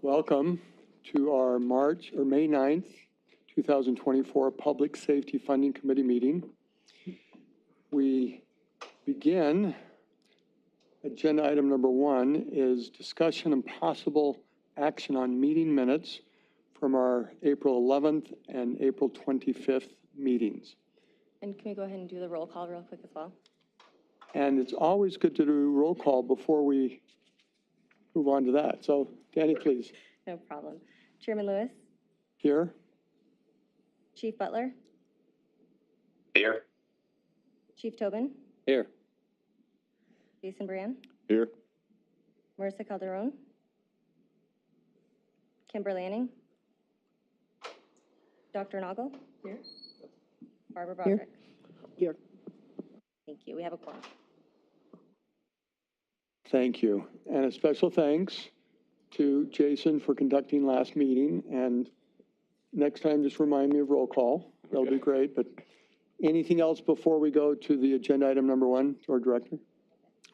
Welcome to our May 9th, 2024 Public Safety Funding Committee meeting. We begin, agenda item number 1 is discussion and possible action on meeting minutes from our April 11th and April 25th meetings. And can we go ahead and do the roll call real quick as well? And it's always good to do roll call before we move on to that. So, Danny, please. No problem. Chairman Lewis? Here. Chief Butler? Here. Chief Tobin? Here. Jason Brand? Here. Marissa Calderon? Kimber Lanning? Dr. Noggle? Here. Barbara Broderick? Here. Thank you. We have a quorum. Thank you. And a special thanks to Jason for conducting last meeting. And next time, just remind me of roll call. That'll be great. But anything else before we go to the agenda item number 1, to our director?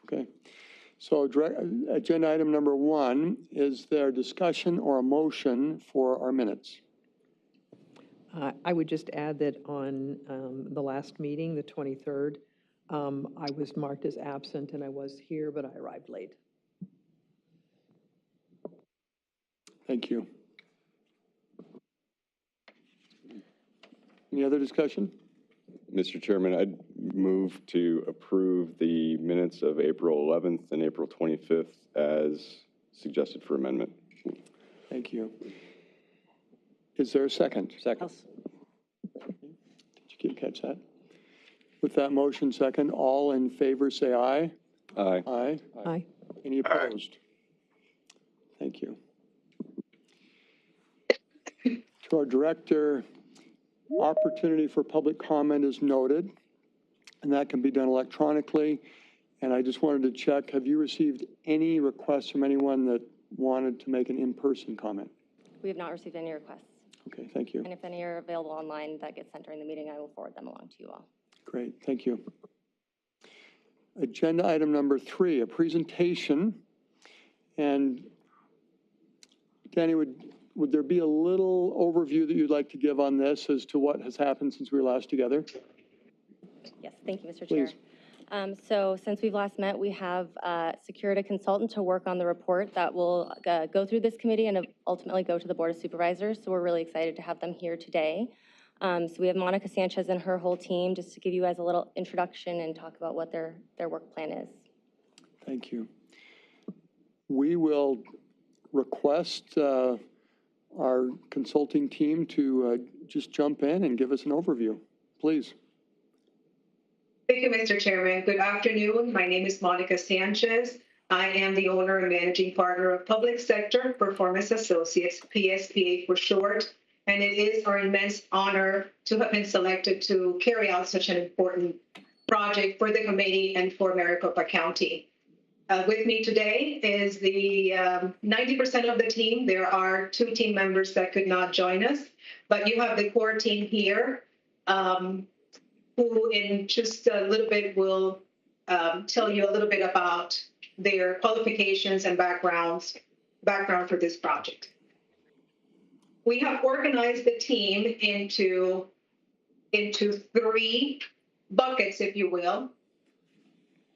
Okay. So agenda item number 1, is there discussion or a motion for our minutes? I would just add that on the last meeting, the 23rd, I was marked as absent and I was here, but I arrived late. Thank you. Any other discussion? Mr. Chairman, I'd move to approve the minutes of April 11th and April 25th as suggested for amendment. Thank you. Is there a second? Second. Did you catch that? With that motion second, all in favor say aye. Aye. Aye. Aye. Any opposed? Thank you. To our director, opportunity for public comment is noted, and that can be done electronically. And I just wanted to check, have you received any requests from anyone that wanted to make an in-person comment? We have not received any requests. Okay, thank you. And if any are available online that get sent during the meeting, I will forward them along to you all. Great, thank you. Agenda item number 3, a presentation. And Danny, would there be a little overview that you'd like to give on this as to what has happened since we were last together? Yes, thank you, Mr. Please. Chair. So since we've last met, we have secured a consultant to work on the report that will go through this committee and ultimately go to the Board of Supervisors. So we're really excited to have them here today. So we have Monica Sanchez and her whole team just to give you guys a little introduction and talk about what their work plan is. Thank you. We will request our consulting team to just jump in and give us an overview, please. Thank you, Mr. Chairman. Good afternoon. My name is Monica Sanchez. I am the owner and managing partner of Public Sector Performance Associates, PSPA for short. And it is our immense honor to have been selected to carry out such an important project for the committee and for Maricopa County. With me today is the 90% of the team. There are 2 team members that could not join us, but you have the core team here. Who in just a little bit will tell you a little bit about their qualifications and background for this project. We have organized the team into 3 buckets, if you will.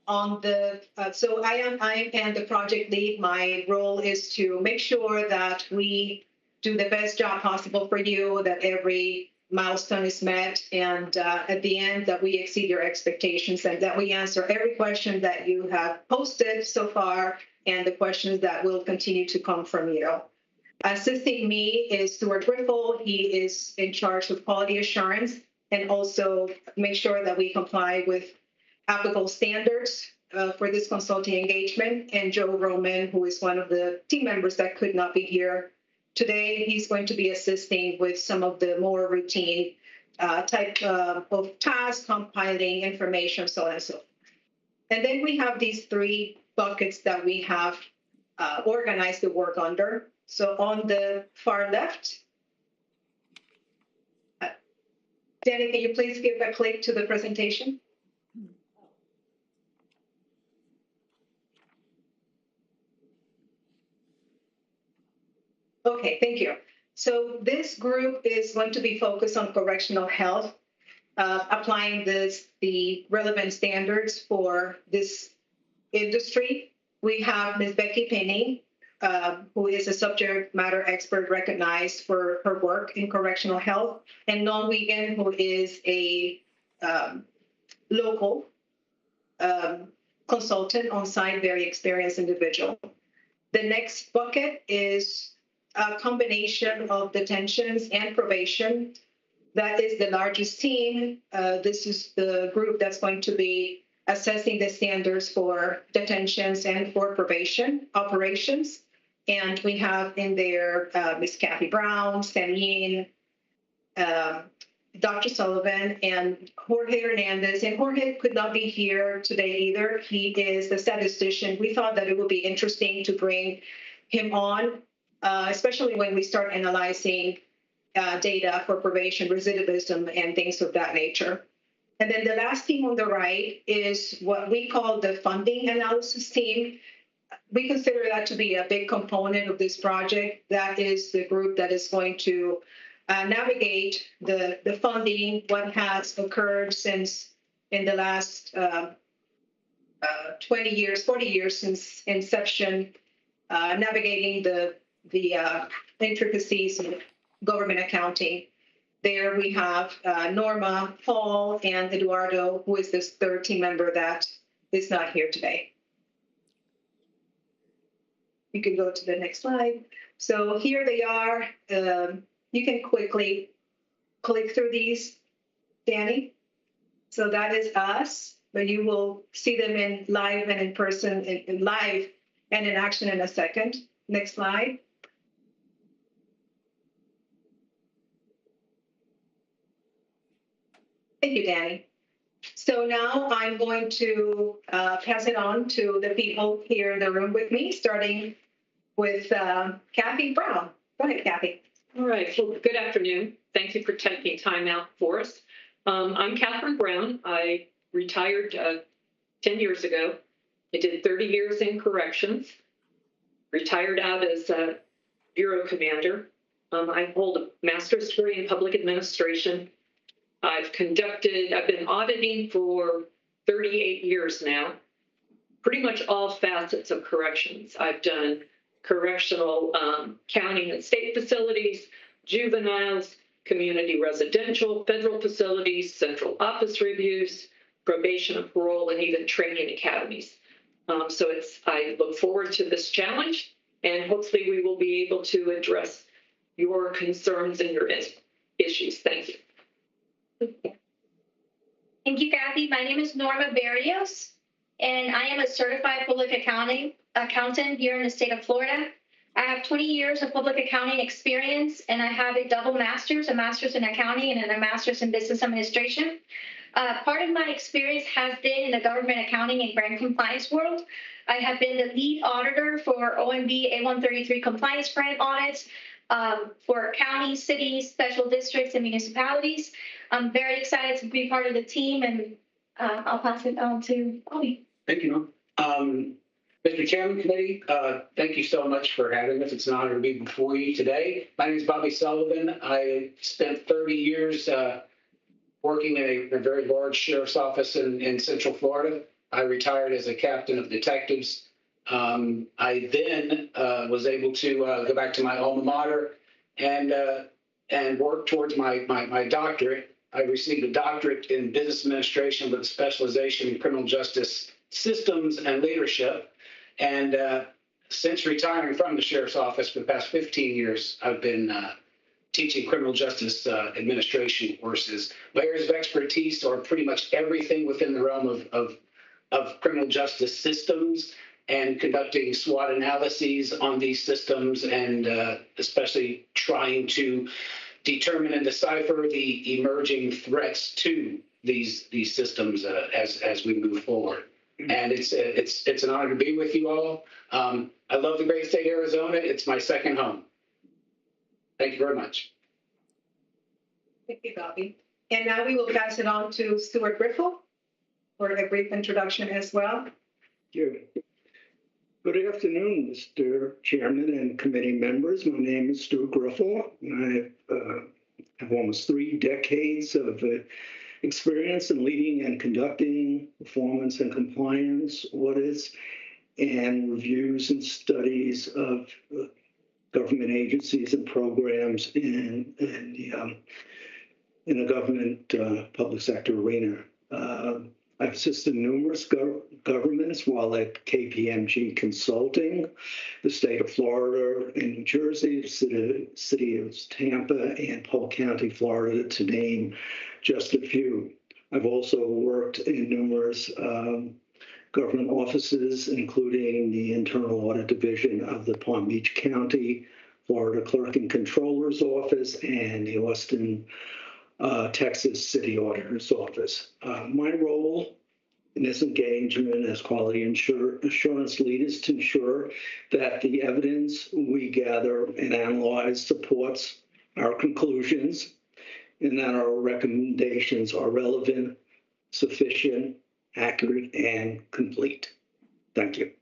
On the so I am the project lead. My role is to make sure that we do the best job possible for you, that every milestone is met, and at the end that we exceed your expectations and that we answer every question that you have posted so far and the questions that will continue to come from you. Assisting me is Stuart Griffel. He is in charge of quality assurance and also make sure that we comply with applicable standards for this consulting engagement. And Joe Roman, who is one of the team members that could not be here today, he's going to be assisting with some of the more routine type of tasks, compiling information, so on and so forth. And then we have these 3 buckets that we have organized the work under. So on the far left, Danny, can you please give a click to the presentation? Okay, thank you. So this group is going to be focused on correctional health, applying the relevant standards for this industry. We have Ms. Becky Penny, who is a subject matter expert recognized for her work in correctional health, and Noel Wiegand, who is a local consultant on site, very experienced individual. The next bucket is a combination of detentions and probation. That is the largest team. This is the group that's going to be assessing the standards for detentions and for probation operations. And we have in there Ms. Kathy Brown, Sam Yin, Dr. Sullivan, and Jorge Hernandez. And Jorge could not be here today either. He is a statistician. We thought that it would be interesting to bring him on, especially when we start analyzing data for probation, recidivism, and things of that nature. And then the last team on the right is what we call the funding analysis team. We consider that to be a big component of this project. That is the group that is going to navigate the funding, what has occurred since in the last 20 years, 40 years since inception, navigating the intricacies of government accounting. There we have Norma, Paul, and Eduardo, who is this third team member that is not here today. You can go to the next slide. So here they are. You can quickly click through these, Danny. So that is us, but you will see them in live and in person, in live and in action in a second. Next slide. Thank you, Danny. So now I'm going to pass it on to the people here in the room with me, starting with Kathy Brown. Go ahead, Kathy. All right. Well, good afternoon. Thank you for taking time out for us. I'm Catherine Brown. I retired 10 years ago. I did 30 years in corrections, retired out as a bureau commander. I hold a master's degree in public administration. I've been auditing for 38 years now, pretty much all facets of corrections. I've done correctional county and state facilities, juveniles, community residential, federal facilities, central office reviews, probation and parole, and even training academies. So I look forward to this challenge, and hopefully we will be able to address your concerns and your issues. Thank you. Thank you, Kathy. My name is Norma Barrios, and I am a certified public accountant here in the state of Florida. I have 20 years of public accounting experience, and I have a double master's, a master's in accounting and a master's in business administration. Part of my experience has been in the government accounting and grant compliance world. I have been the lead auditor for OMB A133 compliance grant audits for counties, cities, special districts, and municipalities. I'm very excited to be part of the team, and I'll pass it on to Bobby. Thank you, Norm. Mr. Chairman, Committee, thank you so much for having us. It's an honor to be before you today. My name is Bobby Sullivan. I spent 30 years working in a very large sheriff's office in Central Florida. I retired as a captain of detectives. I then was able to go back to my alma mater and work towards my doctorate. I received a doctorate in business administration with a specialization in criminal justice systems and leadership. And since retiring from the sheriff's office for the past 15 years, I've been teaching criminal justice administration courses. My areas of expertise are pretty much everything within the realm of criminal justice systems and conducting SWOT analyses on these systems, and especially trying to determine and decipher the emerging threats to these systems as we move forward. And it's an honor to be with you all. I love the great state of Arizona. It's my second home. Thank you very much. Thank you, Bobby. And now we will pass it on to Stuart Griffel for a brief introduction as well. Thank you. Good afternoon, Mr. Chairman and committee members. My name is Stu Griffel, and I have almost 3 decades of experience in leading and conducting performance and compliance audits and reviews and studies of government agencies and programs in the government public sector arena. I've assisted numerous governments while at KPMG Consulting, the state of Florida and New Jersey, the city of Tampa, and Polk County, Florida, to name just a few. I've also worked in numerous government offices, including the Internal Audit Division of the Palm Beach County, Florida Clerk and Controller's Office, and the Austin, Texas City Auditor's Office. My role in this engagement as quality assurance lead is to ensure that the evidence we gather and analyze supports our conclusions and that our recommendations are relevant, sufficient, accurate, and complete. Thank you.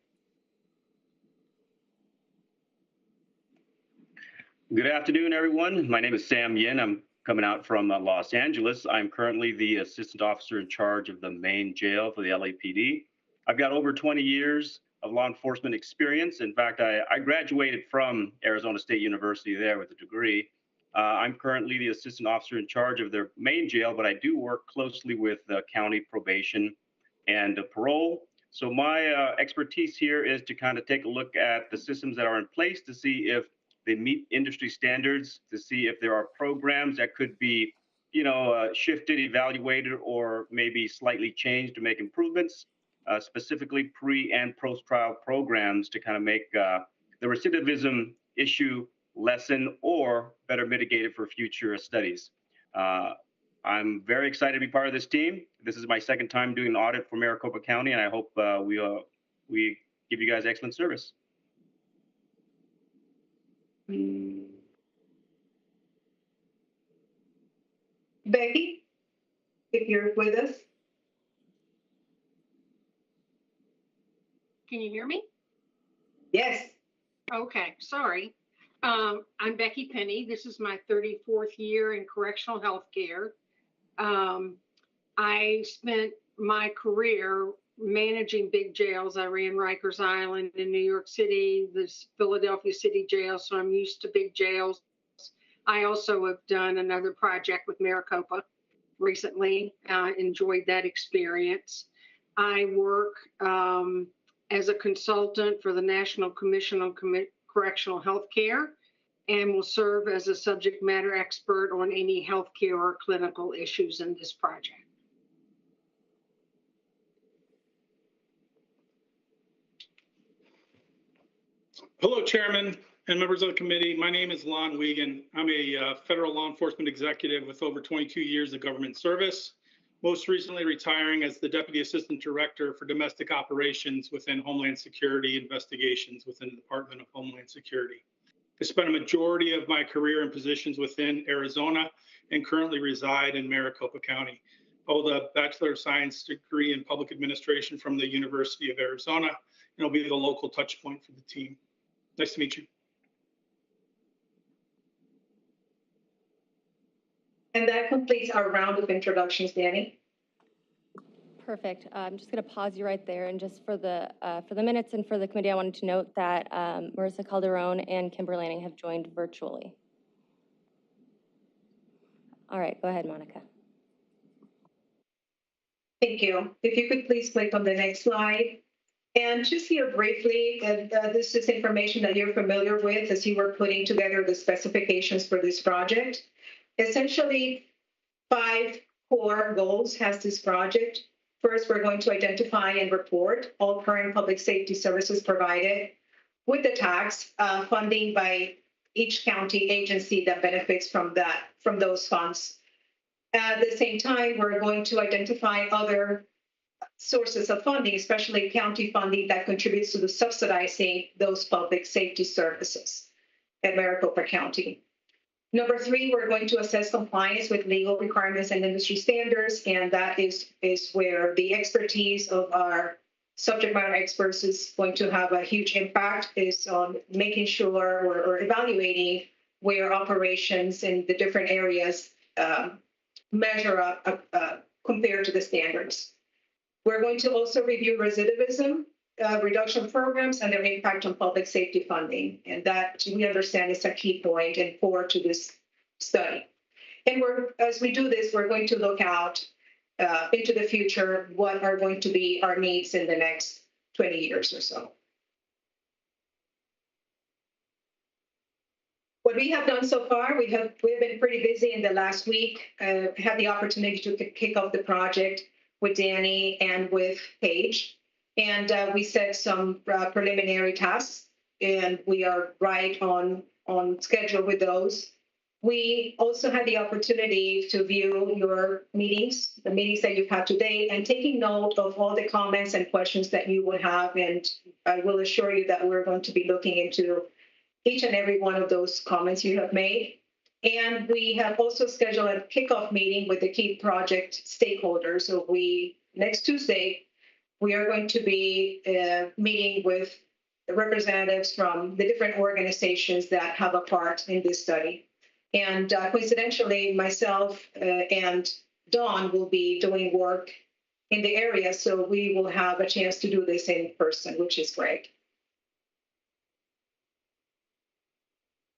Good afternoon, everyone. My name is Sam Yin. I'm coming out from Los Angeles. I'm currently the assistant officer in charge of the main jail for the LAPD. I've got over 20 years of law enforcement experience. In fact, I graduated from Arizona State University there with a degree. I'm currently the assistant officer in charge of their main jail, but I do work closely with the county probation and parole. So my expertise here is to kind of take a look at the systems that are in place to see if they meet industry standards, to see if there are programs that could be, shifted, evaluated, or maybe slightly changed to make improvements, specifically pre and post-trial programs to kind of make the recidivism issue lessen or better mitigated for future studies. I'm very excited to be part of this team. This is my second time doing an audit for Maricopa County, and I hope we give you guys excellent service. Becky, if you're with us. Can you hear me? Yes. Okay, sorry. I'm Becky Penny. This is my 34th year in correctional health care. I spent my career managing big jails. I ran Rikers Island in New York City, the Philadelphia City Jail, so I'm used to big jails. I also have done another project with Maricopa recently. Enjoyed that experience. I work as a consultant for the National Commission on Correctional Health Care and will serve as a subject matter expert on any healthcare or clinical issues in this project. Hello, Chairman and members of the committee. My name is Lon Wiegand. I'm a federal law enforcement executive with over 22 years of government service, most recently retiring as the Deputy Assistant Director for Domestic Operations within Homeland Security Investigations within the Department of Homeland Security. I spent a majority of my career in positions within Arizona and currently reside in Maricopa County. I hold a Bachelor of Science degree in Public Administration from the University of Arizona, and I'll be the local touch point for the team. Nice to meet you. And that completes our round of introductions, Danny. Perfect. I'm just going to pause you right there. And just for the minutes and for the committee, I wanted to note that Marissa Calderon and Kimber Lanning have joined virtually. All right, go ahead, Monica. Thank you. If you could please click on the next slide. And just here briefly, this is information that you're familiar with as you were putting together the specifications for this project. Essentially, 5 core goals has this project. First, we're going to identify and report all current public safety services provided with the tax funding by each county agency that benefits from those funds. At the same time, we're going to identify other sources of funding, especially county funding that contributes to the subsidizing those public safety services at Maricopa County. Number 3, we're going to assess compliance with legal requirements and industry standards, and that is where the expertise of our subject matter experts is going to have a huge impact is on making sure or evaluating where operations in the different areas measure up compared to the standards. We're going to also review recidivism reduction programs and their impact on public safety funding. And that we understand is a key point and core to this study. And as we do this, we're going to look out into the future, what are going to be our needs in the next 20 years or so. What we have done so far, we have been pretty busy in the last week. Had the opportunity to kick off the project with Danny and with Paige. And we set some preliminary tasks, and we are right on schedule with those. We also had the opportunity to view your meetings, the meetings that you've had today, and taking note of all the comments and questions that you would have. And I will assure you that we're going to be looking into each and every one of those comments you have made. And we have also scheduled a kickoff meeting with the key project stakeholders. So next Tuesday, we are going to be meeting with representatives from the different organizations that have a part in this study. And coincidentally, myself and Dawn will be doing work in the area, so we will have a chance to do this in person, which is great.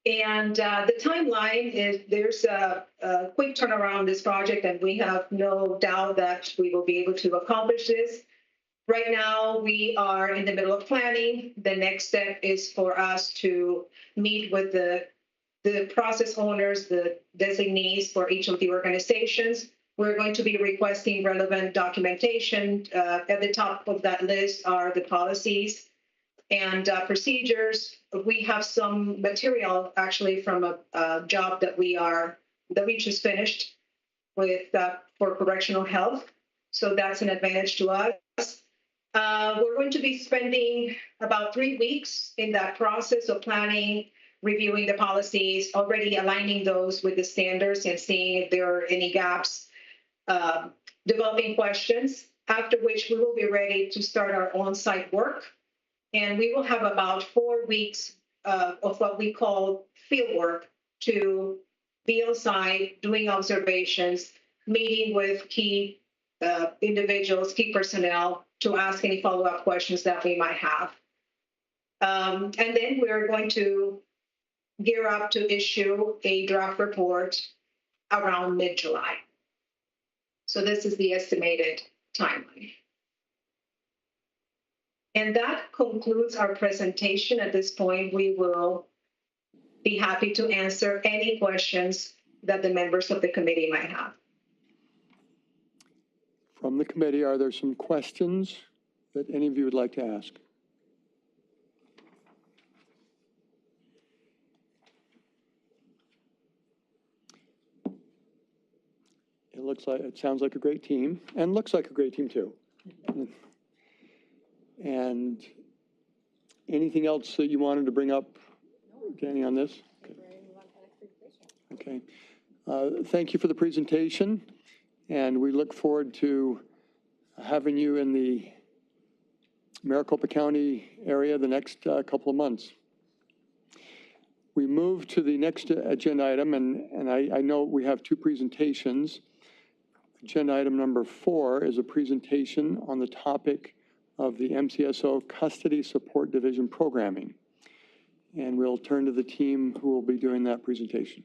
And the timeline is there's a quick turnaround this project, and we have no doubt that we will be able to accomplish this. Right now, we are in the middle of planning. The next step is for us to meet with the process owners, the designees for each of the organizations. We're going to be requesting relevant documentation. At the top of that list are the policies and procedures. We have some material actually from a job that we just finished with for correctional health. So that's an advantage to us. We're going to be spending about 3 weeks in that process of planning, reviewing the policies, already aligning those with the standards and seeing if there are any gaps, developing questions, after which we will be ready to start our on-site work. And we will have about 4 weeks of what we call field work to be on site, doing observations, meeting with key individuals, key personnel, to ask any follow-up questions that we might have. And then we're going to gear up to issue a draft report around mid-July. So this is the estimated timeline. And that concludes our presentation. At this point, we will be happy to answer any questions that the members of the committee might have. From the committee, are there some questions that any of you would like to ask? It sounds like a great team, and looks like a great team too. And anything else that you wanted to bring up, Danny, on this? Okay. Thank you for the presentation, and we look forward to having you in the Maricopa County area the next couple of months. We move to the next agenda item, and I know we have 2 presentations. Agenda item number 4 is a presentation on the topic of the MCSO Custody Support Division programming. And we'll turn to the team who will be doing that presentation.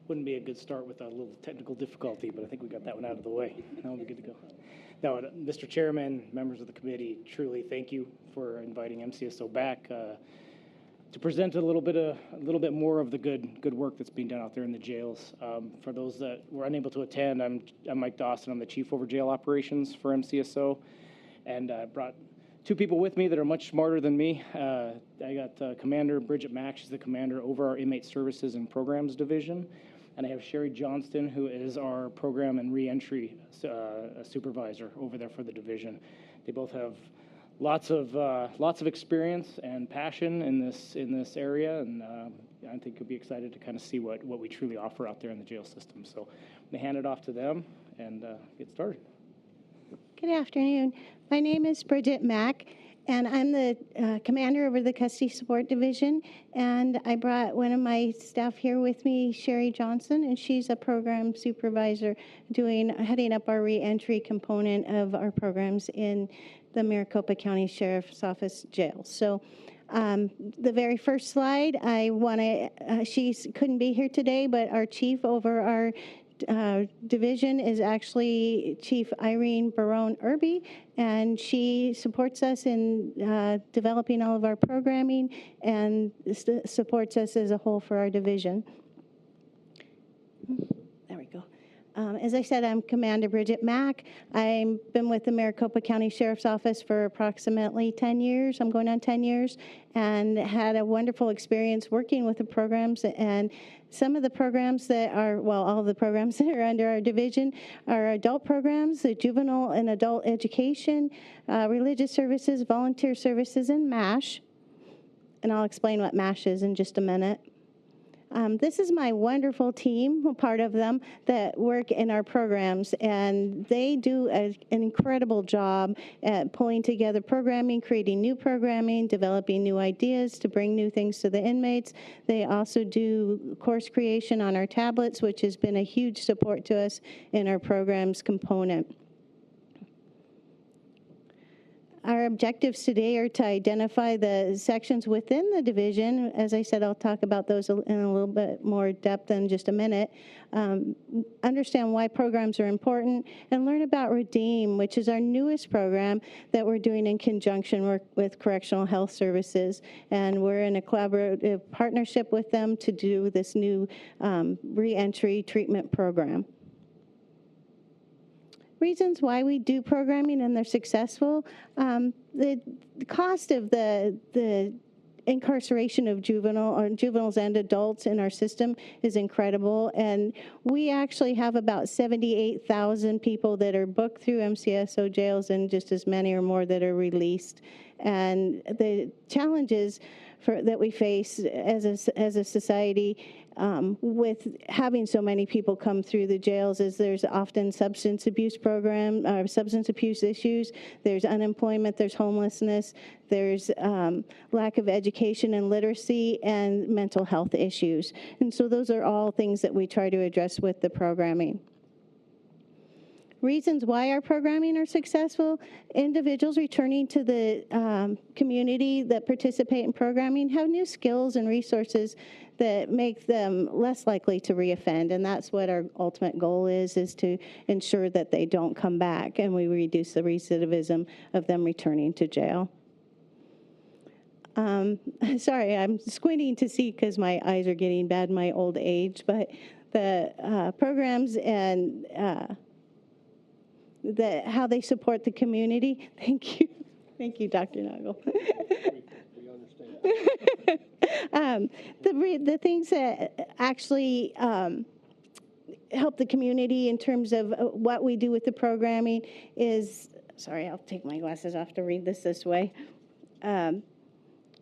wouldn't be a good start with a little technical difficulty, but I think we got that one out of the way. Now we'll be good to go. Now, Mr. Chairman, members of the committee, truly thank you for inviting MCSO back to present a little bit more of the good work that's being done out there in the jails. For those that were unable to attend, I'm Mike Dawson. I'm the Chief over Jail Operations for MCSO, and I brought two people with me that are much smarter than me. I got Commander Bridget Mack. She's the commander over our Inmate Services and Programs Division. And I have Sherry Johnston, who is our Program and Reentry Supervisor over there for the division. They both have lots of experience and passion in this area, and I think you'll be excited to kind of see what we truly offer out there in the jail system. So I'm going to hand it off to them and get started. Good afternoon. My name is Bridget Mack, and I'm the commander over the Custody Support Division. And I brought one of my staff here with me, Sherry Johnson, and she's a program supervisor heading up our reentry component of our programs in the Maricopa County Sheriff's Office jail. So the very first slide, she couldn't be here today, but our chief over our division is actually Chief Irene Barone Irby, and she supports us in developing all of our programming and supports us as a whole for our division. There we go. As I said, I'm Commander Bridget Mack. I've been with the Maricopa County Sheriff's Office for approximately 10 years. I'm going on 10 years, and had a wonderful experience working with the programs. And some of the programs that are, well, all of the programs that are under our division are adult programs, the juvenile and adult education, religious services, volunteer services, and MASH. And I'll explain what MASH is in just a minute. This is my wonderful team, part of them, that work in our programs, and they do an incredible job at pulling together programming, creating new programming, developing new ideas to bring new things to the inmates. They also do course creation on our tablets, which has been a huge support to us in our programs component. Our objectives today are to identify the sections within the division. As I said, I'll talk about those in a little bit more depth in just a minute. Understand why programs are important, and learn about REDEEM, which is our newest program that we're doing in conjunction with Correctional Health Services. And we're in a collaborative partnership with them to do this new reentry treatment program. Reasons why we do programming and they're successful. The cost of the incarceration of juveniles and adults in our system is incredible, and we actually have about 78,000 people that are booked through MCSO jails, and just as many or more that are released. And the challenges that we face as a society with having so many people come through the jails is there's often substance abuse issues, there's unemployment, there's homelessness, there's lack of education and literacy, and mental health issues. And so those are all things that we try to address with the programming. Reasons why our programming are successful: individuals returning to the community that participate in programming have new skills and resources that make them less likely to reoffend, and that's what our ultimate goal is to ensure that they don't come back, and we reduce the recidivism of them returning to jail. Sorry, I'm squinting to see because my eyes are getting bad in my old age, but the programs and how they support the community. Thank you. Thank you, Dr. Nagel. The things that actually help the community in terms of what we do with the programming is, sorry, I'll take my glasses off to read this way.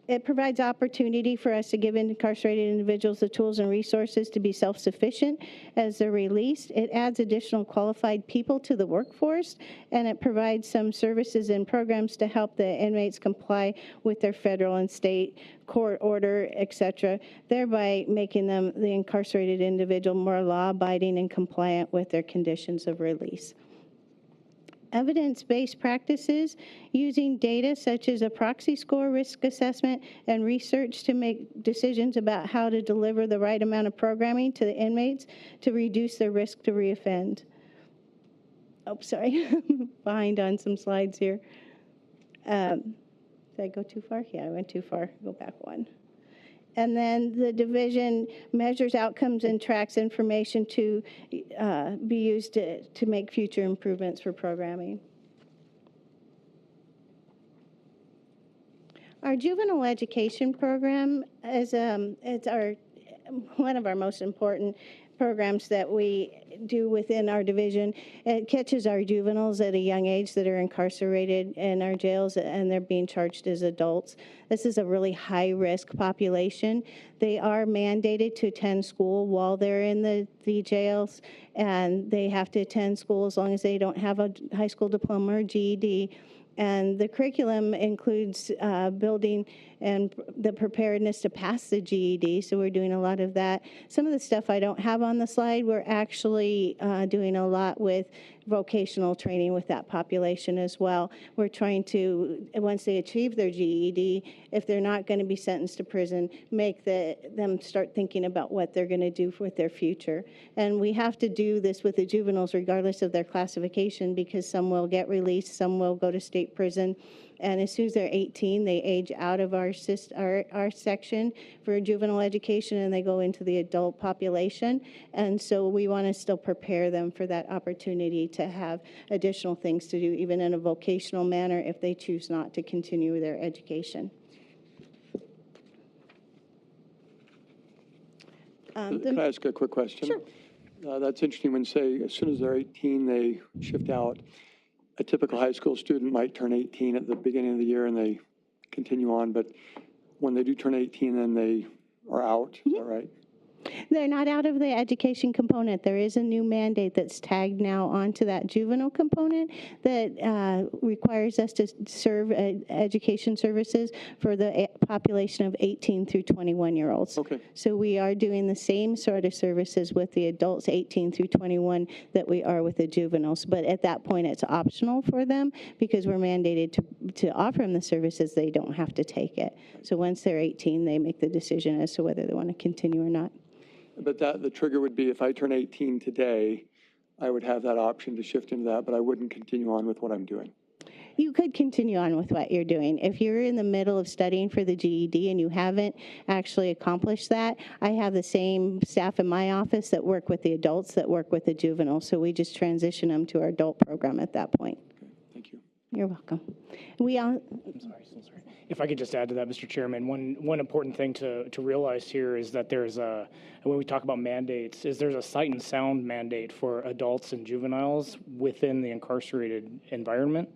It provides opportunity for us to give incarcerated individuals the tools and resources to be self-sufficient as they're released. It adds additional qualified people to the workforce, and it provides some services and programs to help the inmates comply with their federal and state court order, etc., thereby making the incarcerated individual more law-abiding and compliant with their conditions of release. evidence-based practices, using data such as a proxy score, risk assessment, and research to make decisions about how to deliver the right amount of programming to the inmates to reduce their risk to reoffend. Oh, sorry, behind on some slides here. Did I go too far? Yeah, I went too far. Go back one. And then the division measures outcomes and tracks information to be used to make future improvements for programming. Our juvenile education program is it's one of our most important programs that we do within our division. It catches our juveniles at a young age that are incarcerated in our jails, and they're being charged as adults. This is a really high-risk population. They are mandated to attend school while they're in the jails, and they have to attend school as long as they don't have a high school diploma or GED. And the curriculum includes building and the preparedness to pass the GED, so we're doing a lot of that. Some of the stuff I don't have on the slide, we're actually doing a lot with vocational training with that population as well. We're trying to, once they achieve their GED, if they're not going to be sentenced to prison, make them start thinking about what they're going to do with their future. And we have to do this with the juveniles regardless of their classification, because some will get released, some will go to state prison. And as soon as they're 18, they age out of our section for juvenile education, and they go into the adult population. And so we want to still prepare them for that opportunity to have additional things to do, even in a vocational manner, if they choose not to continue their education. Can I ask a quick question? Sure. That's interesting when, say, as soon as they're 18, they shift out. A typical high school student might turn 18 at the beginning of the year and they continue on, but when they do turn 18, then they are out. Is that right? They're not out of the education component. There is a new mandate that's tagged now onto that juvenile component that requires us to serve education services for the population of 18 through 21-year-olds. Okay. So we are doing the same sort of services with the adults 18 through 21 that we are with the juveniles. But at that point, it's optional for them because we're mandated to offer them the services. They don't have to take it. So once they're 18, they make the decision as to whether they want to continue or not. But the trigger would be if I turn 18 today, I would have that option to shift into that, but I wouldn't continue on with what I'm doing. You could continue on with what you're doing. If you're in the middle of studying for the GED and you haven't actually accomplished that, I have the same staff in my office that work with the adults that work with the juveniles, so we just transition them to our adult program at that point. Okay, thank you. You're welcome. I'm sorry. If I could just add to that, Mr. Chairman, one important thing to realize here is that there's when we talk about mandates, there's a sight and sound mandate for adults and juveniles within the incarcerated environment.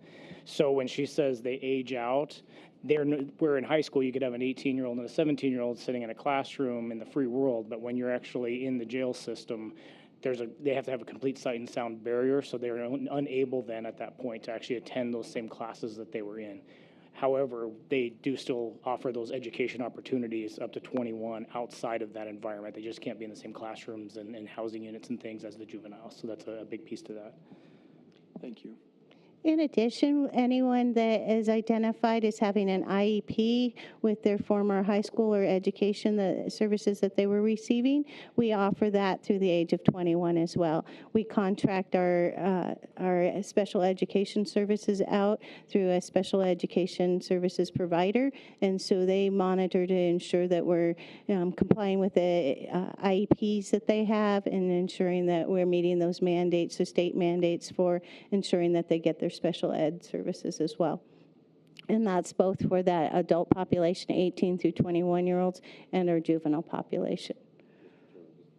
So when she says they age out, where in high school you could have an 18-year-old and a 17-year-old sitting in a classroom in the free world, but when you're actually in the jail system, they have to have a complete sight and sound barrier, so they're unable then at that point to actually attend those same classes that they were in. However, they do still offer those education opportunities up to 21 outside of that environment. They just can't be in the same classrooms and housing units and things as the juveniles, so that's a big piece to that. Thank you. In addition, anyone that is identified as having an IEP with their former high school or education, the services that they were receiving, we offer that through the age of 21 as well. We contract our special education services out through a special education services provider, and so they monitor to ensure that we're complying with the IEPs that they have and ensuring that we're meeting those mandates, the state mandates for ensuring that they get their special ed services as well. And that's both for that adult population, 18 through 21-year-olds, and our juvenile population.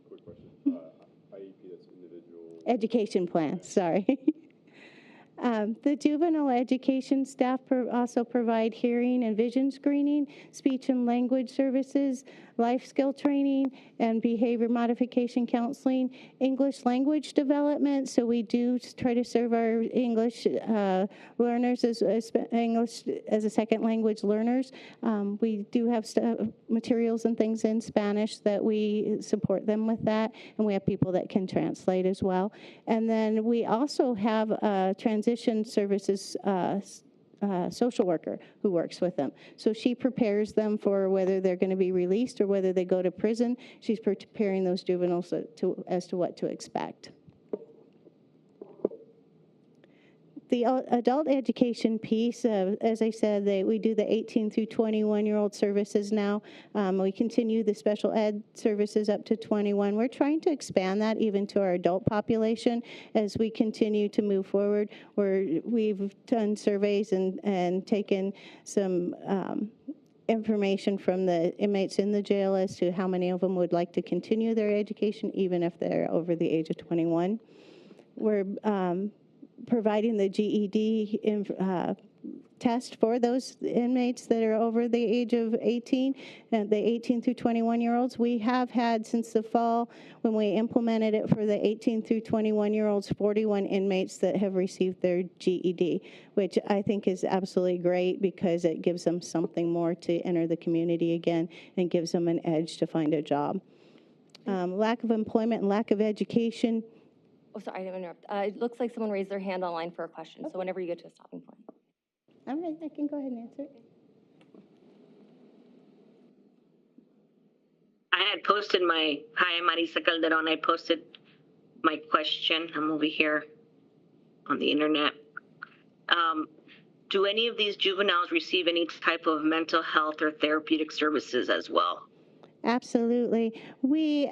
Quick question. IEP, that's individual. Education plan, sorry. The juvenile education staff also provide hearing and vision screening, speech and language services, life skill training and behavior modification counseling, English language development. So we do try to serve our English learners as English as a second language learners. We do have materials and things in Spanish that we support them with that, and we have people that can translate as well. And then we also have a transition services social worker who works with them. So she prepares them for whether they're going to be released or whether they go to prison. She's preparing those juveniles as to what to expect. The adult education piece, as I said, we do the 18 through 21-year-old services now. We continue the special ed services up to 21. We're trying to expand that even to our adult population as we continue to move forward. We've done surveys and taken some information from the inmates in the jail as to how many of them would like to continue their education even if they're over the age of 21. We're providing the GED test for those inmates that are over the age of 18, the 18 through 21-year-olds. We have had since the fall, when we implemented it for the 18 through 21-year-olds, 41 inmates that have received their GED, which I think is absolutely great because it gives them something more to enter the community again and gives them an edge to find a job. Lack of employment and lack of education. Oh, sorry, I didn't interrupt. It looks like someone raised their hand online for a question. So whenever you get to a stopping point. All right, I can go ahead and answer. I had posted hi, I'm Marisa Calderon. I posted my question. I'm over here on the internet. Do any of these juveniles receive any type of mental health or therapeutic services as well? Absolutely. We,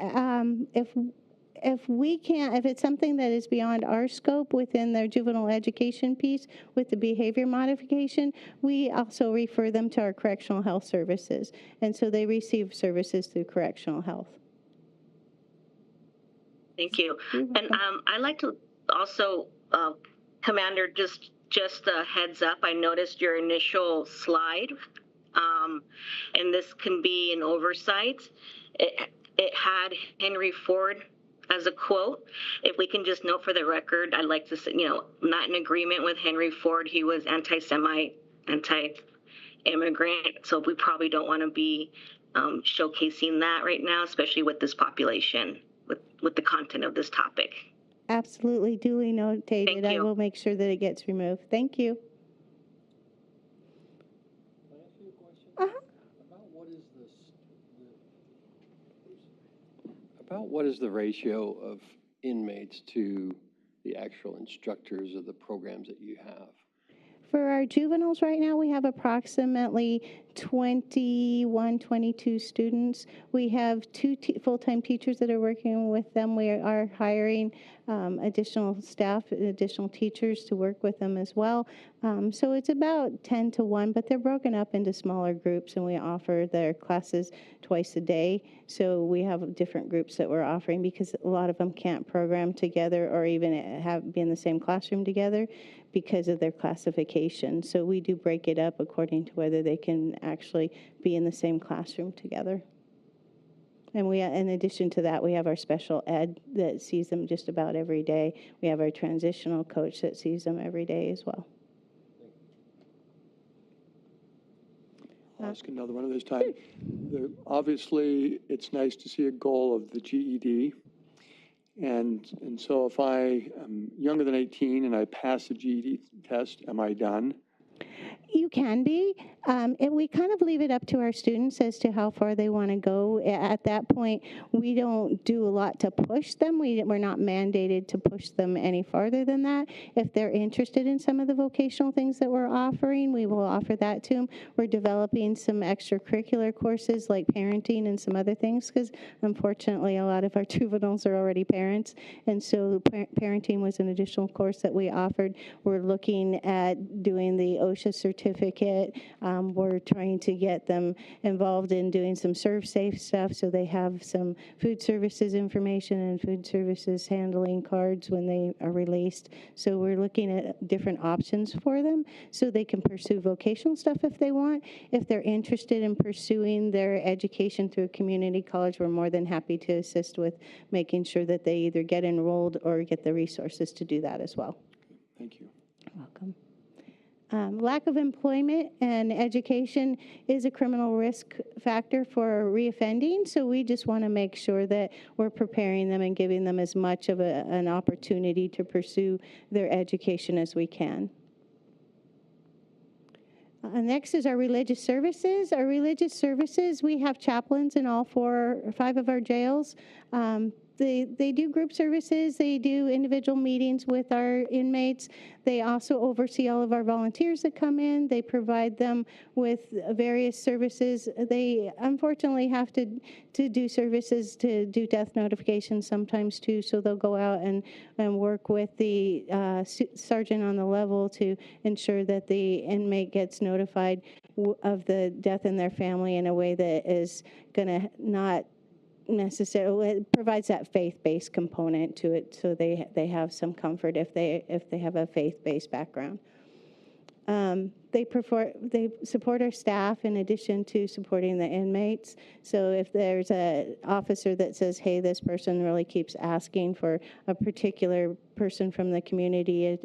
if it's something that is beyond our scope within their juvenile education piece with the behavior modification, we also refer them to our correctional health services. And so they receive services through correctional health. Thank you. And I'd like to also, Commander, just a heads up, I noticed your initial slide, and this can be an oversight. It had Henry Ford as a quote. If we can just note for the record, I'd like to say, not in agreement with Henry Ford. He was anti-Semite, anti-immigrant. So we probably don't want to be showcasing that right now, especially with this population, with the content of this topic. Absolutely, duly notated. Thank you. I will make sure that it gets removed. Thank you. Can I ask you a question? About what is the ratio of inmates to the actual instructors of the programs that you have? For our juveniles right now, we have approximately 21, 22 students. We have two full-time teachers that are working with them. We are hiring additional staff, additional teachers to work with them as well. So it's about 10 to 1, but they're broken up into smaller groups, and we offer their classes twice a day. So we have different groups that we're offering because a lot of them can't program together or even be in the same classroom together because of their classification. So we do break it up according to whether they can actually be in the same classroom together. And in addition to that, we have our special ed that sees them just about every day. We have our transitional coach that sees them every day as well. I'll ask another one of this time. Obviously, it's nice to see a goal of the GED. And so if I am younger than 18 and I pass the GED test, am I done? You can be. And we kind of leave it up to our students as to how far they want to go. At that point, we don't do a lot to push them. We're not mandated to push them any farther than that. If they're interested in some of the vocational things that we're offering, we will offer that to them. We're developing some extracurricular courses like parenting and some other things because, unfortunately, a lot of our juveniles are already parents. And so parenting was an additional course that we offered. We're looking at doing the OSHA certificate certificate. We're trying to get them involved in doing some serve safe stuff so they have some food services information and food services handling cards when they are released. So we're looking at different options for them so they can pursue vocational stuff if they want. If they're interested in pursuing their education through a community college, we're more than happy to assist with making sure that they either get enrolled or get the resources to do that as well. Thank you. Welcome. Lack of employment and education is a criminal risk factor for reoffending, so we just want to make sure that we're preparing them and giving them as much of an opportunity to pursue their education as we can. Next is our religious services. Our religious services, we have chaplains in all 4 or 5 of our jails. They do group services. They do individual meetings with our inmates. They also oversee all of our volunteers that come in. They provide them with various services. They unfortunately have to do services to do death notifications sometimes too, so they'll go out and work with the sergeant on the level to ensure that the inmate gets notified of the death in their family in a way that is going to not necessarily, it provides that faith-based component to it, so they have some comfort if they have a faith-based background. They support our staff in addition to supporting the inmates. So if there's an officer that says, hey, this person really keeps asking for a particular person from the community,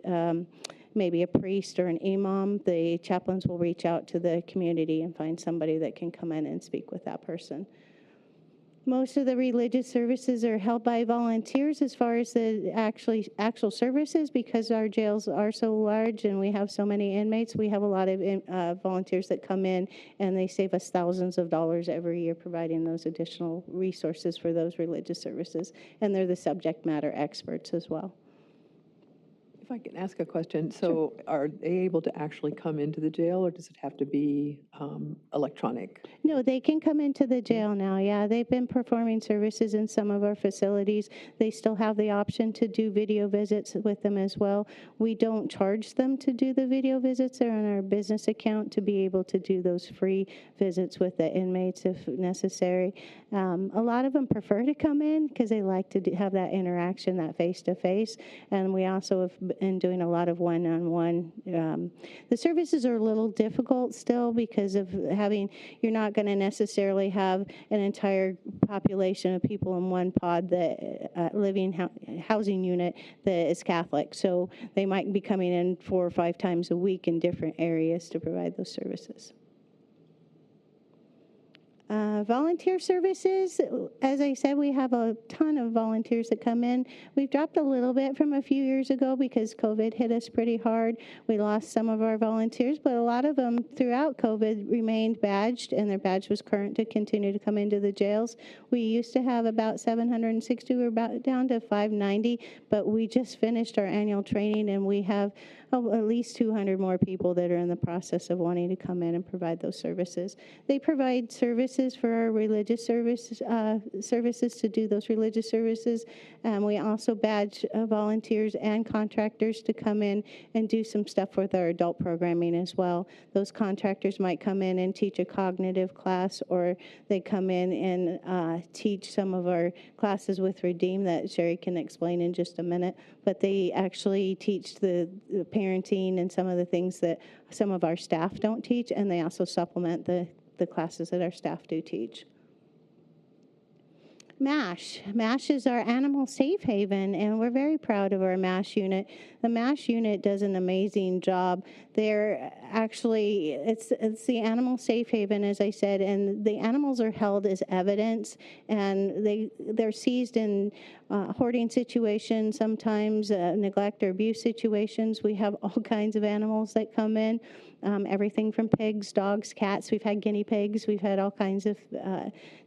maybe a priest or an imam, the chaplains will reach out to the community and find somebody that can come in and speak with that person. Most of the religious services are held by volunteers as far as the actual services, because our jails are so large and we have so many inmates. We have a lot of volunteers that come in, and they save us thousands of dollars every year providing those additional resources for those religious services. And they're the subject matter experts as well. If I can ask a question, so are they able to actually come into the jail, or does it have to be electronic? No, they can come into the jail now, yeah. They've been performing services in some of our facilities. They still have the option to do video visits with them as well. We don't charge them to do the video visits. They're on our business account to be able to do those free visits with the inmates if necessary. A lot of them prefer to come in because they like to have that interaction, that face-to-face, and we also have been doing a lot of one-on-one. The services are a little difficult still because of you're not going to necessarily have an entire population of people in one pod, that housing unit that is Catholic. So they might be coming in 4 or 5 times a week in different areas to provide those services. Volunteer services, as I said, we have a ton of volunteers that come in. We've dropped a little bit from a few years ago because COVID hit us pretty hard. We lost some of our volunteers, but a lot of them throughout COVID remained badged, and their badge was current to continue to come into the jails. We used to have about 760. We're about down to 590, but we just finished our annual training, and we have at least 200 more people that are in the process of wanting to come in and provide those services. They provide services for our religious services to do those religious services. We also badge volunteers and contractors to come in and do some stuff with our adult programming as well. Those contractors might come in and teach a cognitive class, or they come in and teach some of our classes with Redeem that Sherry can explain in just a minute. But they actually teach the parenting and some of the things that some of our staff don't teach, and they also supplement the classes that our staff do teach. MASH. MASH is our animal safe haven, and we're very proud of our MASH unit. The MASH unit does an amazing job. They're actually, it's the animal safe haven, as I said, and the animals are held as evidence, and they're seized in hoarding situations, sometimes neglect or abuse situations. We have all kinds of animals that come in, everything from pigs, dogs, cats. We've had guinea pigs. We've had all kinds of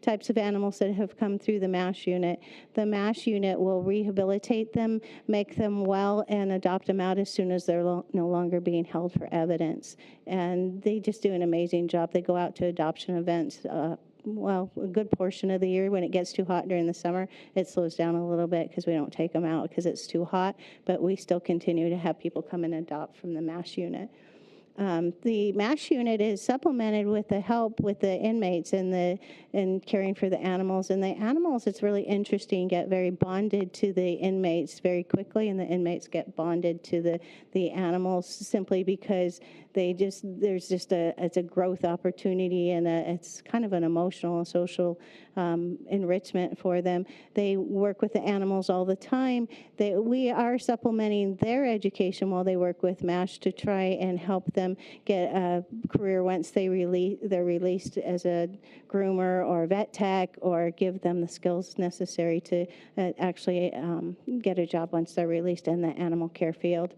types of animals that have come through the MASH unit. The MASH unit will rehabilitate them, make them well, and adopt them out as soon as they're no longer being held for evidence. And they just do an amazing job. They go out to adoption events well, a good portion of the year. When it gets too hot during the summer, it slows down a little bit because we don't take them out because it's too hot, but we still continue to have people come and adopt from the MASH unit. The MASH unit is supplemented with the help with the inmates and caring for the animals. And the animals, it's really interesting, get very bonded to the inmates very quickly, and the inmates get bonded to the animals simply because it's a growth opportunity, and it's kind of an emotional and social enrichment for them. They work with the animals all the time. We are supplementing their education while they work with MASH to try and help them get a career once they're released as a groomer or vet tech, or give them the skills necessary to actually get a job once they're released in the animal care field.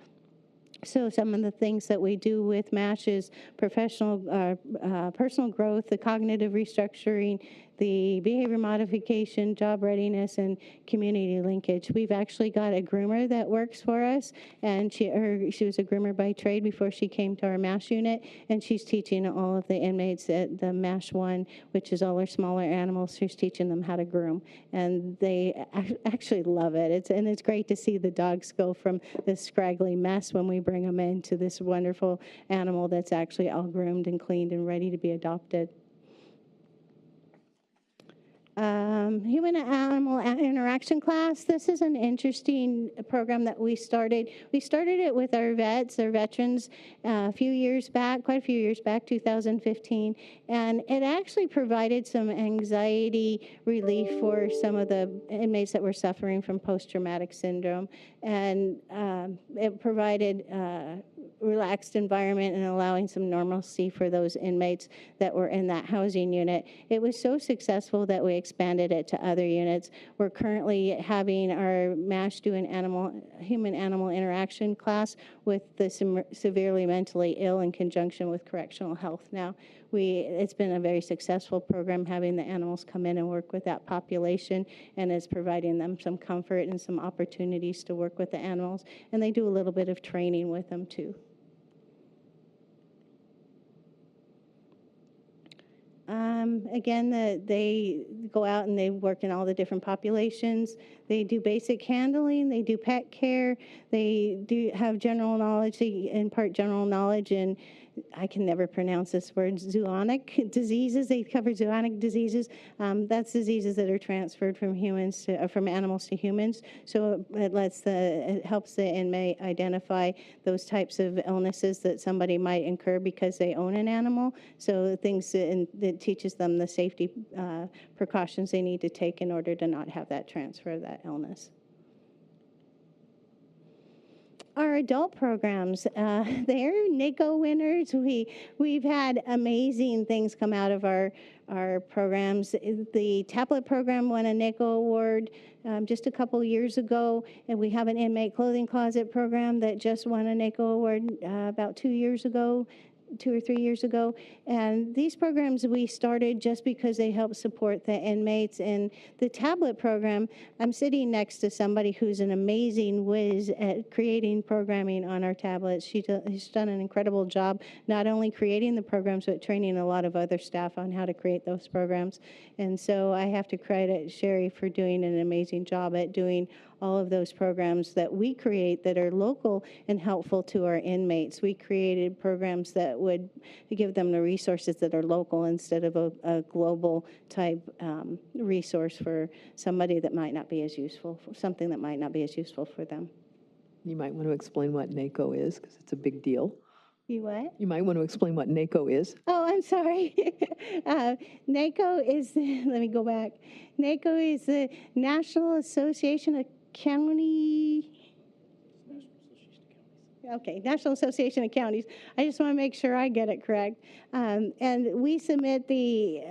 So some of the things that we do with MASH is personal growth, the cognitive restructuring, the behavior modification, job readiness, and community linkage. We've actually got a groomer that works for us, and she was a groomer by trade before she came to our MASH unit, and she's teaching all of the inmates at the MASH 1, which is all our smaller animals. She's teaching them how to groom, and they actually love it. It's great to see the dogs go from this scraggly mess when we bring them into this wonderful animal that's actually all groomed and cleaned and ready to be adopted. Human-animal interaction class. This is an interesting program that we started. We started it with our veterans, quite a few years back, 2015, and it actually provided some anxiety relief for some of the inmates that were suffering from post-traumatic syndrome, and it provided relaxed environment and allowing some normalcy for those inmates that were in that housing unit. It was so successful that we expanded it to other units. We're currently having our MASH do an human-animal interaction class with the severely mentally ill in conjunction with correctional health now. It's been a very successful program having the animals come in and work with that population, and it's providing them some comfort and some opportunities to work with the animals. And they do a little bit of training with them too. Again, they go out and they work in all the different populations. They do basic handling. They do pet care. They do have general knowledge. They impart general knowledge in, I can never pronounce this word, zoonotic diseases. They cover zoonotic diseases. That's diseases that are transferred from animals to humans. So it helps the inmate identify those types of illnesses that somebody might incur because they own an animal. So it teaches them the safety precautions they need to take in order to not have that transfer of that illness. Our adult programs, they're NACO winners. We've had amazing things come out of our programs. The tablet program won a NACO award just a couple years ago, and we have an inmate clothing closet program that just won a NACO award about 2 or 3 years ago. And these programs we started just because they help support the inmates. And the tablet program, I'm sitting next to somebody who's an amazing whiz at creating programming on our tablets. She's done an incredible job, not only creating the programs, but training a lot of other staff on how to create those programs. And so I have to credit Sherry for doing an amazing job at doing all of those programs that we create that are local and helpful to our inmates. We created programs that would give them the resources that are local instead of a global type resource for somebody that might not be as useful, something that might not be as useful for them. You might want to explain what NACO is, because it's a big deal. You what? You might want to explain what NACO is. Oh, I'm sorry. NACO is, let me go back. NACO is the National Association of National Association of Counties. I just want to make sure I get it correct. And we submit the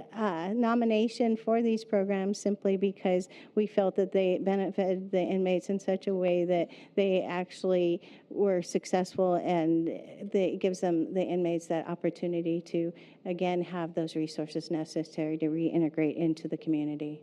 nomination for these programs simply because we felt that they benefited the inmates in such a way that they actually were successful, and it gives them, the inmates, that opportunity to, again, have those resources necessary to reintegrate into the community.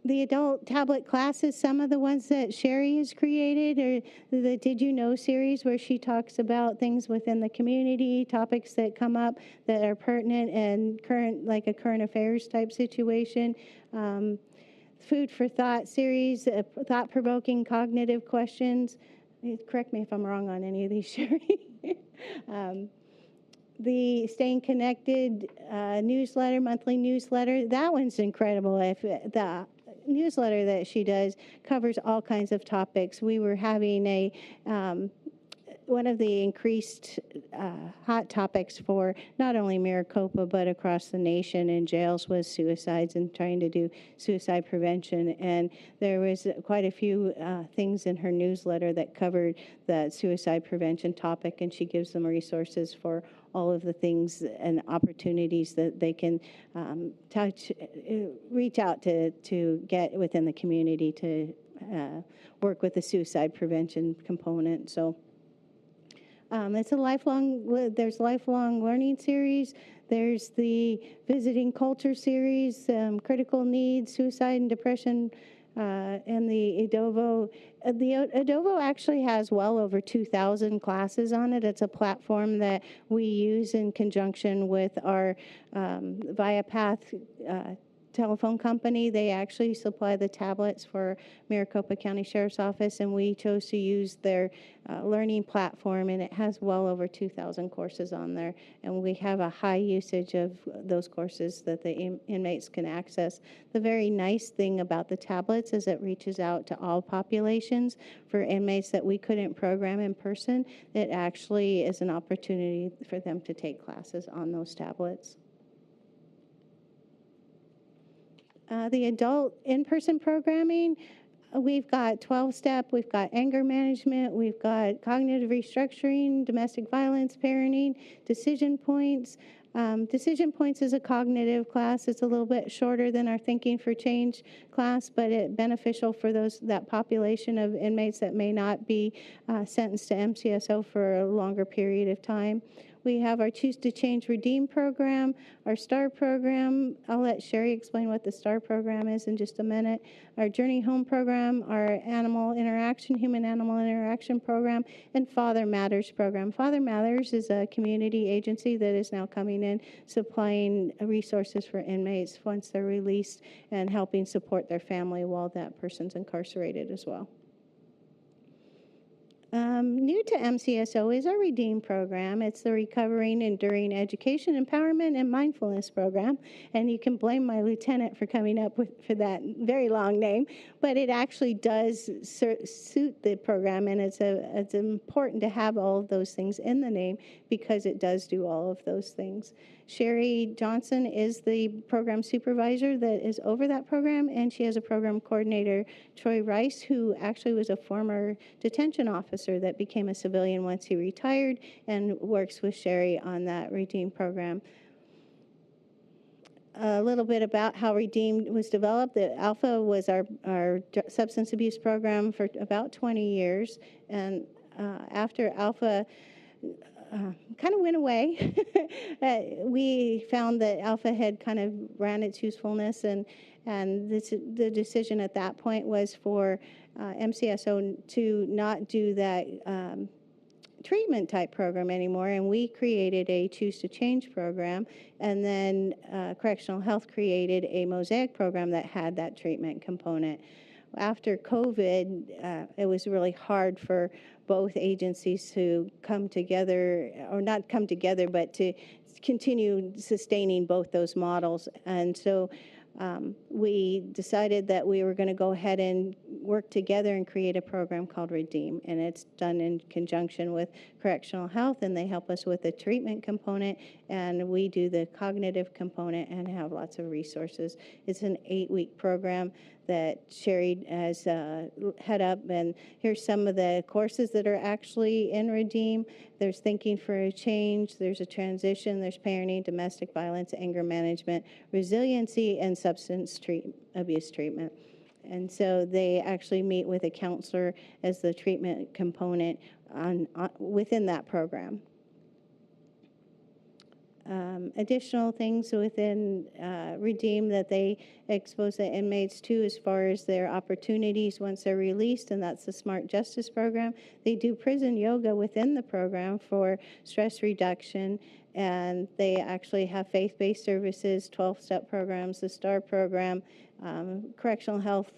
The adult tablet classes, some of the ones that Sherry has created, or the Did You Know series, where she talks about things within the community, topics that come up that are pertinent and current, like a current affairs type situation. Food for Thought series, thought-provoking cognitive questions. correct me if I'm wrong on any of these, Sherry. The Staying Connected newsletter, monthly newsletter, that one's incredible. If the newsletter that she does covers all kinds of topics. We were having a one of the increased hot topics for not only Maricopa but across the nation in jails was suicides and trying to do suicide prevention. And there was quite a few things in her newsletter that covered the suicide prevention topic, and she gives them resources for all of the things and opportunities that they can reach out to get within the community to work with the suicide prevention component. So it's a there's lifelong learning series. There's the visiting culture series, critical needs, suicide and depression, and the ADOVO. The ADOVO actually has well over 2,000 classes on it. It's a platform that we use in conjunction with our ViaPath telephone company. They actually supply the tablets for Maricopa County Sheriff's Office, and we chose to use their learning platform, and it has well over 2,000 courses on there, and we have a high usage of those courses that the inmates can access. The very nice thing about the tablets is it reaches out to all populations. For inmates that we couldn't program in person, it actually is an opportunity for them to take classes on those tablets. The adult in-person programming, we've got 12-step, we've got anger management, we've got cognitive restructuring, domestic violence, parenting, decision points. Decision points is a cognitive class. It's a little bit shorter than our Thinking for Change class, but it's beneficial for that population of inmates that may not be sentenced to MCSO for a longer period of time. We have our Choose to Change Redeem program, our STAR program. I'll let Sherry explain what the STAR program is in just a minute. Our Journey Home program, our human-animal interaction program, and Father Matters program. Father Matters is a community agency that is now coming in, supplying resources for inmates once they're released and helping support their family while that person's incarcerated as well. New to MCSO is our REDEEM program. It's the Recovering Enduring Education, Empowerment, and Mindfulness program. And you can blame my lieutenant for coming up for that very long name, but it actually does suit the program, and it's important to have all of those things in the name because it does do all of those things. Sherry Johnson is the program supervisor that is over that program, and she has a program coordinator, Troy Rice, who actually was a former detention officer that became a civilian once he retired and works with Sherry on that REDEEM program. A little bit about how REDEEM was developed. The Alpha was our substance abuse program for about 20 years, and after Alpha kind of went away, we found that Alpha had kind of ran its usefulness, and the decision at that point was for MCSO to not do that treatment type program anymore, and we created a Choose to Change program, and then Correctional Health created a Mosaic program that had that treatment component. After COVID, it was really hard for both agencies to come together, or not come together, but to continue sustaining both those models. And so we decided that we were going to go ahead and work together and create a program called REDEEM, and it's done in conjunction with Correctional Health, and they help us with the treatment component, and we do the cognitive component and have lots of resources. It's an 8-week program that Sherry has head up, and here's some of the courses that are actually in REDEEM. There's Thinking for a Change, there's a transition, there's parenting, domestic violence, anger management, resiliency, and substance abuse treatment. And so they actually meet with a counselor as the treatment component within that program. Additional things within REDEEM that they expose the inmates to as far as their opportunities once they're released, and that's the Smart Justice program. They do prison yoga within the program for stress reduction, and they actually have faith-based services, 12-step programs, the STAR program. Correctional Health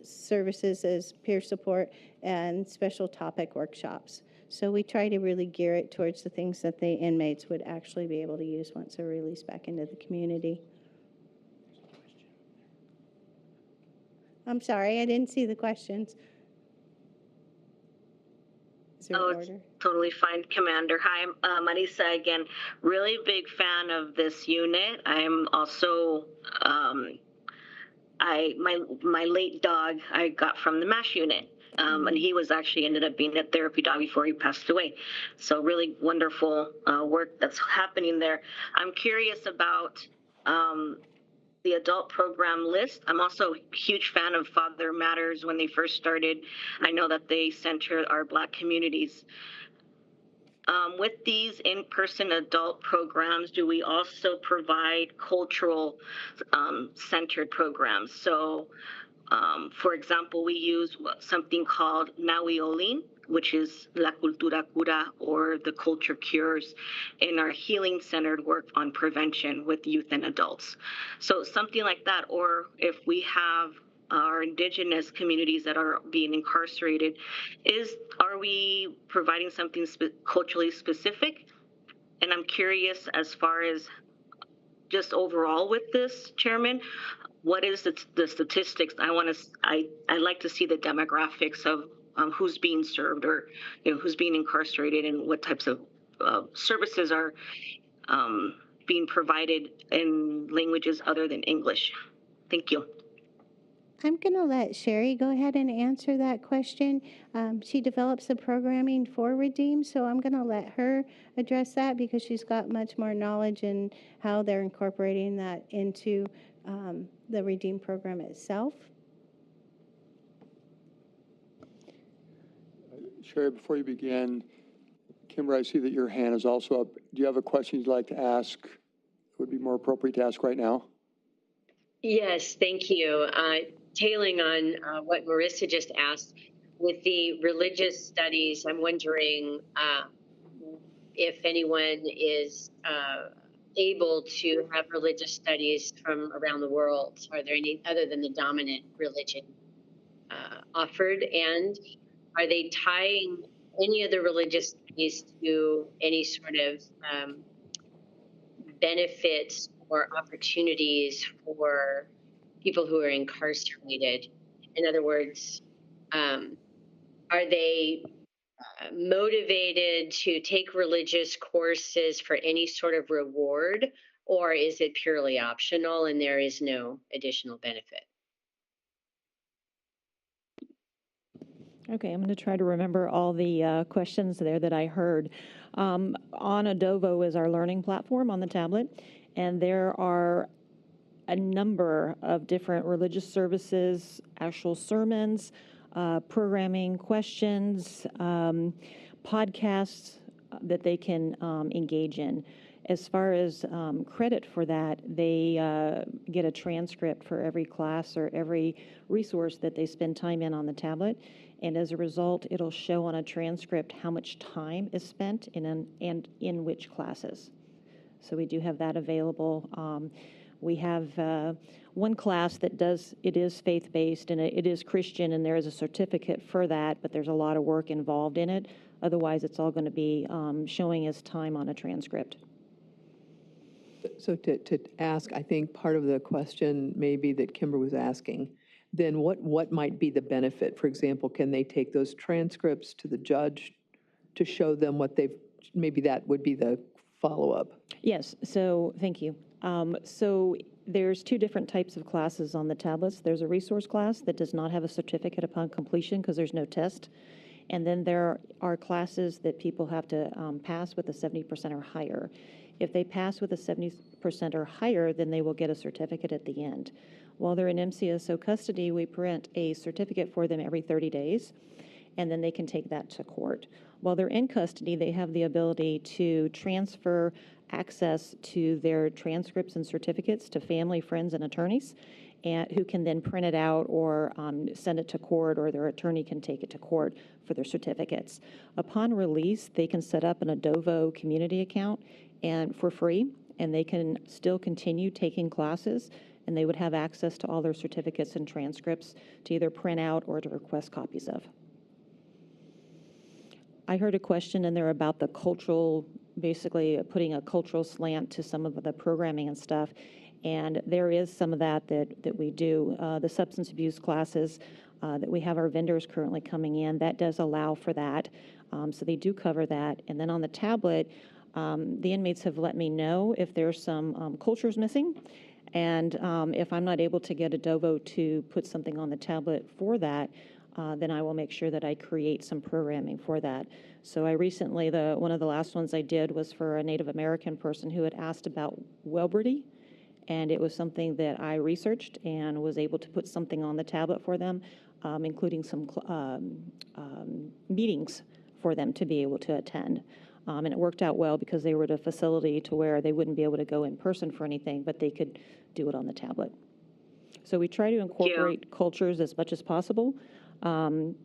services as peer support and special topic workshops. So we try to really gear it towards the things that the inmates would actually be able to use once they're released back into the community. I'm sorry, I didn't see the questions. Is there an order? Totally fine, Commander. Hi, I'm Marisa again. Really big fan of this unit. I'm also, my late dog I got from the MASH unit. And he was actually ended up being a therapy dog before he passed away. So really wonderful work that's happening there. I'm curious about the adult program list. I'm also a huge fan of Father Matters when they first started. I know that they center our Black communities. With these in-person adult programs, do we also provide cultural centered programs? So, for example, we use something called Nawiolin, which is La Cultura Cura, or the culture cures, in our healing-centered work on prevention with youth and adults. So something like that, or if we have our indigenous communities that are being incarcerated, are we providing something culturally specific? And I'm curious, as far as just overall with this, Chairman, what is the statistics? I like to see the demographics of who's being served, or who's being incarcerated, and what types of services are being provided in languages other than English. Thank you. I'm going to let Sherry go ahead and answer that question. She develops the programming for Redeem, so I'm going to let her address that because she's got much more knowledge in how they're incorporating that into the Redeem program itself. Sherry, before you begin, Kimber, I see that your hand is also up. Do you have a question you'd like to ask? It would be more appropriate to ask right now. Yes, thank you. Tailing on what Marissa just asked, with the religious studies, I'm wondering if anyone is able to have religious studies from around the world. Are there any other than the dominant religion offered? And are they tying any of the religious studies to any sort of benefits or opportunities for people who are incarcerated? In other words, are they motivated to take religious courses for any sort of reward, or is it purely optional and there is no additional benefit? Okay, I'm going to try to remember all the questions there that I heard. On Adovo is our learning platform on the tablet, and there are a number of different religious services, actual sermons, programming, questions, podcasts that they can engage in. As far as credit for that, they get a transcript for every class or every resource that they spend time in on the tablet. And as a result, it'll show on a transcript how much time is spent and in which classes. So we do have that available. We have one class that it is faith-based and it is Christian, and there is a certificate for that, but there's a lot of work involved in it. Otherwise, it's all going to be showing as time on a transcript. So to ask, I think part of the question maybe that Kimber was asking, then what might be the benefit? For example, can they take those transcripts to the judge to show them what maybe that would be the follow-up? Yes, so thank you. So there's two different types of classes on the tablets. There's a resource class that does not have a certificate upon completion because there's no test. And then there are classes that people have to pass with a 70% or higher. If they pass with a 70% or higher, then they will get a certificate at the end. While they're in MCSO custody, we print a certificate for them every 30 days, and then they can take that to court. While they're in custody, they have the ability to transfer access to their transcripts and certificates to family, friends, and attorneys, and who can then print it out or send it to court, or their attorney can take it to court for their certificates. Upon release, they can set up an Adovo community account and for free, and they can still continue taking classes and they would have access to all their certificates and transcripts to either print out or to request copies of. I heard a question in there about the cultural, basically putting a cultural slant to some of the programming and stuff. And there is some of that we do. The substance abuse classes that we have our vendors currently coming in, that does allow for that. So they do cover that. And then on the tablet, the inmates have let me know if there's some cultures missing. And if I'm not able to get Adobo to put something on the tablet for that, then I will make sure that I create some programming for that. So I recently, one of the last ones I did was for a Native American person who had asked about Welberty. And it was something that I researched and was able to put something on the tablet for them, including some meetings for them to be able to attend. And it worked out well because they were at a facility to where they wouldn't be able to go in person for anything, but they could do it on the tablet. So we try to incorporate cultures as much as possible. And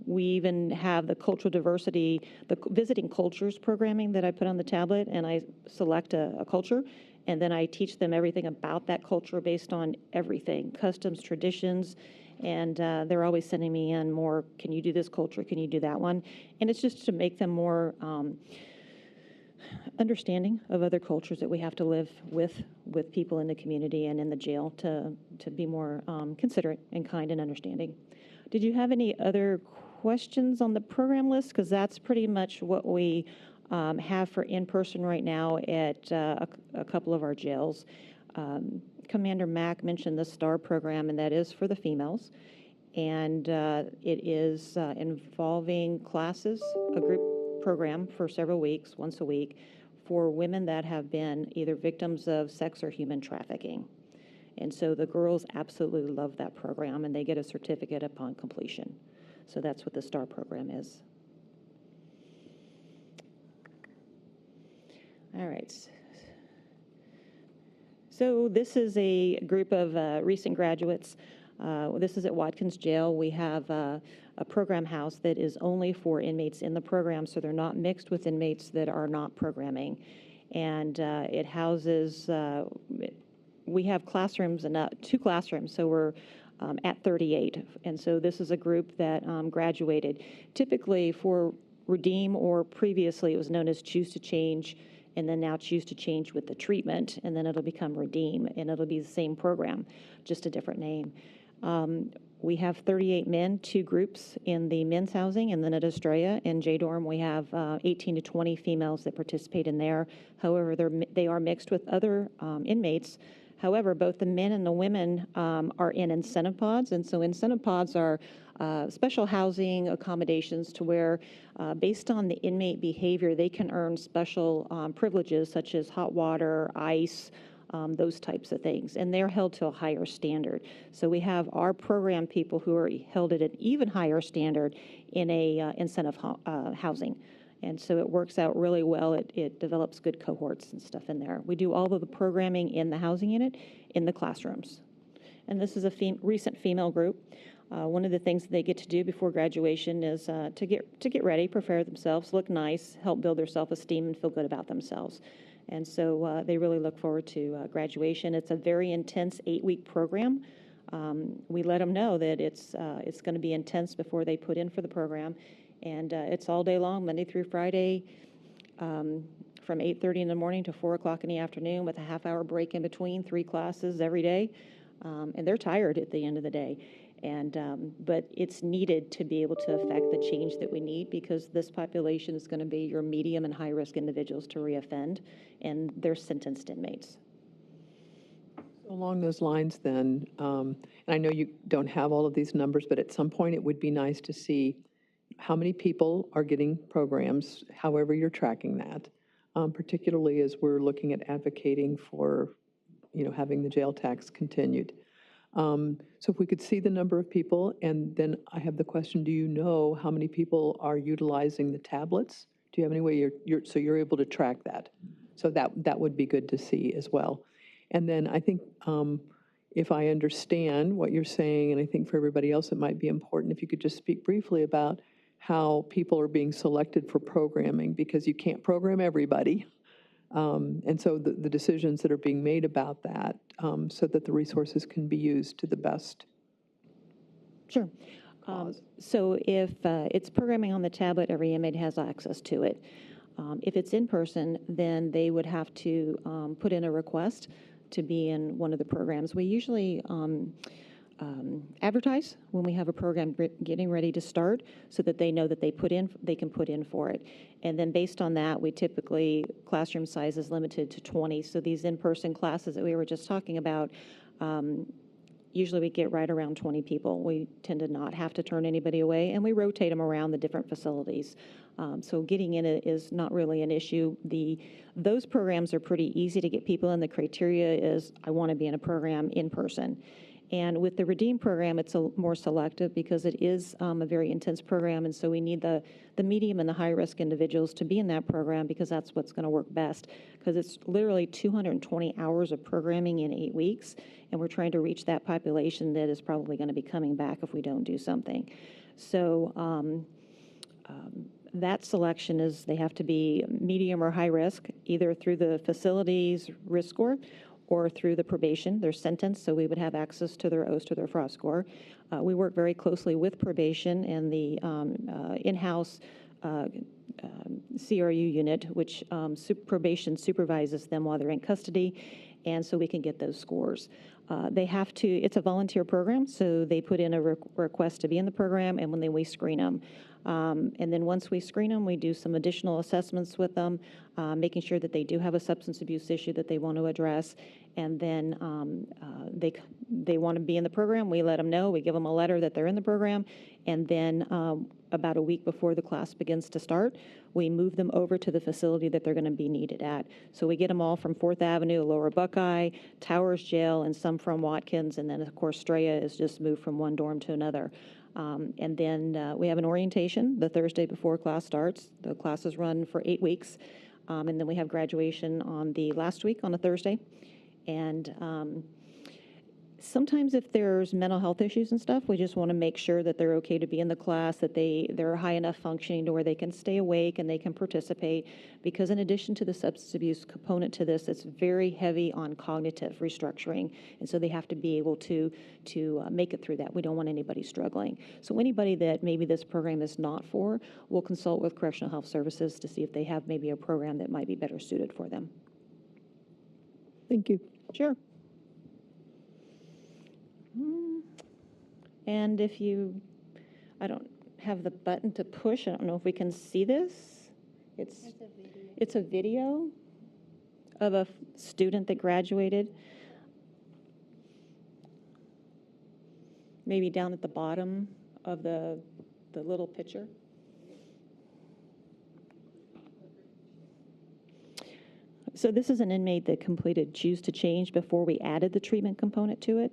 we even have the cultural diversity, the visiting cultures programming that I put on the tablet, and I select a culture. And then I teach them everything about that culture based on everything, customs, traditions, and they're always sending me in more, can you do this culture, can you do that one? And it's just to make them more understanding of other cultures that we have to live with people in the community and in the jail to be more considerate and kind and understanding. Did you have any other questions on the program list? Because that's pretty much what we have for in-person right now at a couple of our jails. Commander Mack mentioned the STAR program, and that is for the females. And it is involving classes, a group program for several weeks, once a week, for women that have been either victims of sex or human trafficking. And so the girls absolutely love that program, and they get a certificate upon completion. So that's what the STAR program is. All right. So this is a group of recent graduates. This is at Watkins Jail. We have a program house that is only for inmates in the program, so they're not mixed with inmates that are not programming. And it houses, we have classrooms, and 2 classrooms, so we're at 38. And so this is a group that graduated. Typically for Redeem, or previously it was known as Choose to Change, and then now Choose to Change with the treatment, and then it'll become Redeem, and it'll be the same program, just a different name. We have 38 men, 2 groups in the men's housing, and then at Estrella in J-Dorm we have 18 to 20 females that participate in there. However, they are mixed with other inmates. However, both the men and the women are in incentive pods, and so incentive pods are special housing accommodations to where, based on the inmate behavior, they can earn special privileges such as hot water, ice, those types of things, and they're held to a higher standard. So we have our program people who are held at an even higher standard in a incentive housing. And so it works out really well. It develops good cohorts and stuff in there. We do all of the programming in the housing unit, in the classrooms. And this is a recent female group. One of the things that they get to do before graduation is to get ready, prepare themselves, look nice, help build their self-esteem, and feel good about themselves. And so they really look forward to graduation. It's a very intense 8-week program. We let them know that it's going to be intense before they put in for the program. And it's all day long, Monday through Friday, from 8:30 in the morning to 4 o'clock in the afternoon, with a half-hour break in between, 3 classes every day. And they're tired at the end of the day. But it's needed to be able to affect the change that we need, because this population is going to be your medium and high-risk individuals to reoffend, and they're sentenced inmates. Along those lines then, and I know you don't have all of these numbers, but at some point it would be nice to see how many people are getting programs, however you're tracking that, particularly as we're looking at advocating for, having the jail tax continued. So if we could see the number of people, and then I have the question, do you know how many people are utilizing the tablets? Do you have any way so you're able to track that? So that would be good to see as well. And then I think if I understand what you're saying, and I think for everybody else it might be important if you could just speak briefly about how people are being selected for programming, because you can't program everybody. And so the decisions that are being made about that, so that the resources can be used to the best. Sure. So if it's programming on the tablet, every inmate has access to it. If it's in person, then they would have to put in a request to be in one of the programs. We usually advertise when we have a program getting ready to start so that they know that they can put in for it. And then based on that, we typically, classroom size is limited to 20. So these in-person classes that we were just talking about, usually we get right around 20 people. We tend to not have to turn anybody away, and we rotate them around the different facilities. So getting in it is not really an issue. Those programs are pretty easy to get people in. The criteria is, I want to be in a program in person. And with the REDEEM program, it's more selective because it is a very intense program, and so we need the medium and the high-risk individuals to be in that program because that's what's going to work best, because it's literally 220 hours of programming in 8 weeks, and we're trying to reach that population that is probably going to be coming back if we don't do something. So that selection is they have to be medium or high risk, either through the facility's risk score or through the probation, their sentence, so we would have access to their OST or their FROST score. We work very closely with probation and the in-house CRU unit, which probation supervises them while they're in custody, and so we can get those scores. They have to, it's a volunteer program, so they put in a request to be in the program, and we screen them. And then once we screen them, we do some additional assessments with them, making sure that they do have a substance abuse issue that they want to address. And then they want to be in the program. We let them know. We give them a letter that they're in the program. And then about a week before the class begins to start, we move them over to the facility that they're going to be needed at. So we get them all from 4th Avenue, Lower Buckeye, Towers Jail, and some from Watkins. And then, of course, Straya is just moved from one dorm to another. And then we have an orientation the Thursday before class starts. The classes run for 8 weeks. And then we have graduation on the last week on a Thursday. And sometimes if there's mental health issues and stuff, we just want to make sure that they're okay to be in the class, that they're high enough functioning to where they can stay awake and they can participate. Because in addition to the substance abuse component to this, it's very heavy on cognitive restructuring. And so they have to be able to make it through that. We don't want anybody struggling. So anybody that maybe this program is not for, we'll consult with Correctional Health Services to see if they have maybe a program that might be better suited for them. Thank you. Sure. And if I don't have the button to push. I don't know if we can see this. It's a video of a student that graduated. Maybe down at the bottom of the little picture. So this is an inmate that completed Choose to Change before we added the treatment component to it.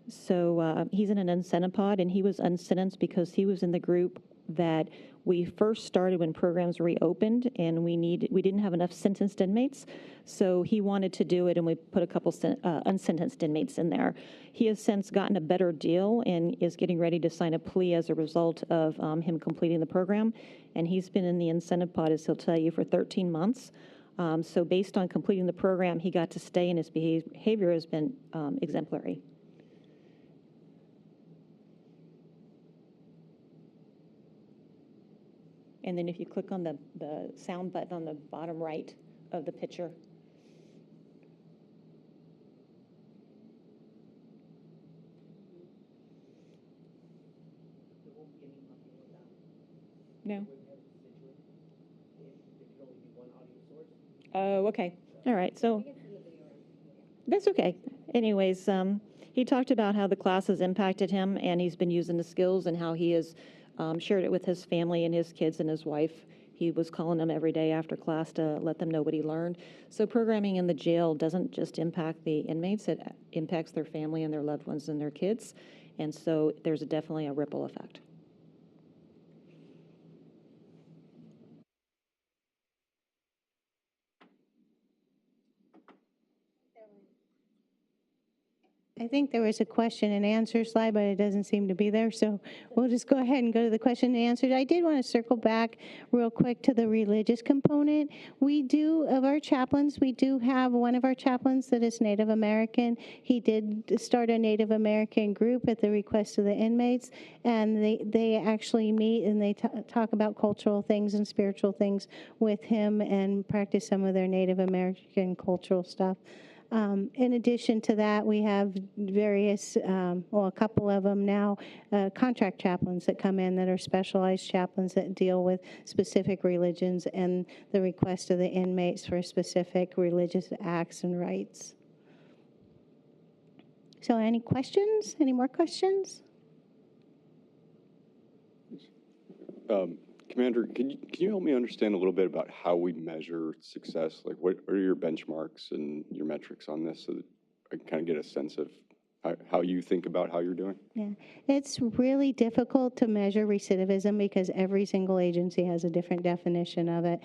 So he's in an incentive pod, and he was unsentenced because he was in the group that we first started when programs reopened, and we didn't have enough sentenced inmates. So he wanted to do it, and we put a couple unsentenced inmates in there. He has since gotten a better deal and is getting ready to sign a plea as a result of him completing the program. And he's been in the incentive pod, as he'll tell you, for 13 months. So based on completing the program, he got to stay, and his behavior has been exemplary. And then if you click on the sound button on the bottom right of the picture. No? Oh, okay. All right. So that's okay. Anyways, he talked about how the class has impacted him, and he's been using the skills and how he has shared it with his family and his kids and his wife. He was calling them every day after class to let them know what he learned. So programming in the jail doesn't just impact the inmates, it impacts their family and their loved ones and their kids. And so there's definitely a ripple effect. I think there was a question and answer slide, but it doesn't seem to be there, so we'll just go ahead and go to the question and answers. I did want to circle back real quick to the religious component. We do, of our chaplains, we do have one of our chaplains that is Native American. He did start a Native American group at the request of the inmates, and they actually meet and they talk about cultural things and spiritual things with him and practice some of their Native American cultural stuff. In addition to that, we have various, a couple of them now, contract chaplains that come in that are specialized chaplains that deal with specific religions and the request of the inmates for specific religious acts and rites. So any questions? Any more questions? Commander, can you help me understand a little bit about how we measure success? Like, what are your benchmarks and your metrics on this so that I can kind of get a sense of how you think about how you're doing? Yeah, it's really difficult to measure recidivism because every single agency has a different definition of it.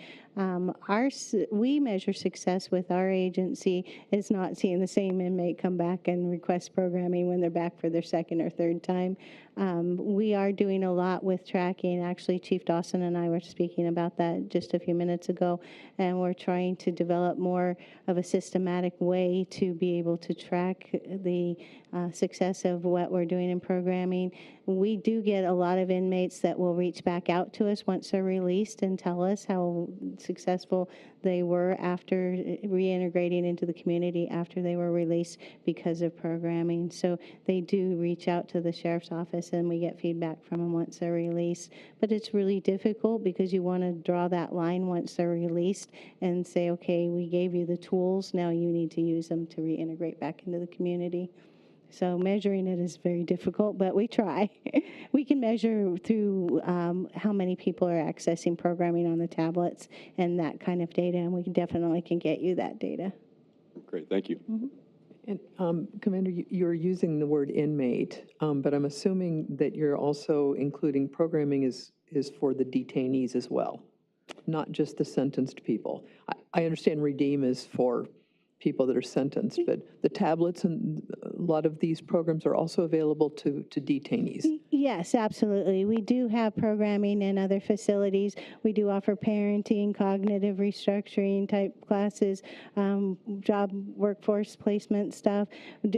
We measure success with our agency is not seeing the same inmate come back and request programming when they're back for their second or third time. We are doing a lot with tracking. Actually, Chief Dawson and I were speaking about that just a few minutes ago, and we're trying to develop more of a systematic way to be able to track the success of what we're doing in programming. We do get a lot of inmates that will reach back out to us once they're released and tell us how successful they were after reintegrating into the community after they were released because of programming. So they do reach out to the sheriff's office and we get feedback from them once they're released. But it's really difficult because you want to draw that line once they're released and say, okay, we gave you the tools, now you need to use them to reintegrate back into the community. So measuring it is very difficult, but we try. We can measure through how many people are accessing programming on the tablets and that kind of data, and we definitely can get you that data. Great, thank you. Mm-hmm. And Commander, you're using the word inmate, but I'm assuming that you're also including programming is for the detainees as well, not just the sentenced people. I understand Redeem is for people that are sentenced, but the tablets and a lot of these programs are also available to detainees. Yes, absolutely. We do have programming in other facilities. We do offer parenting, cognitive restructuring type classes, job workforce placement stuff.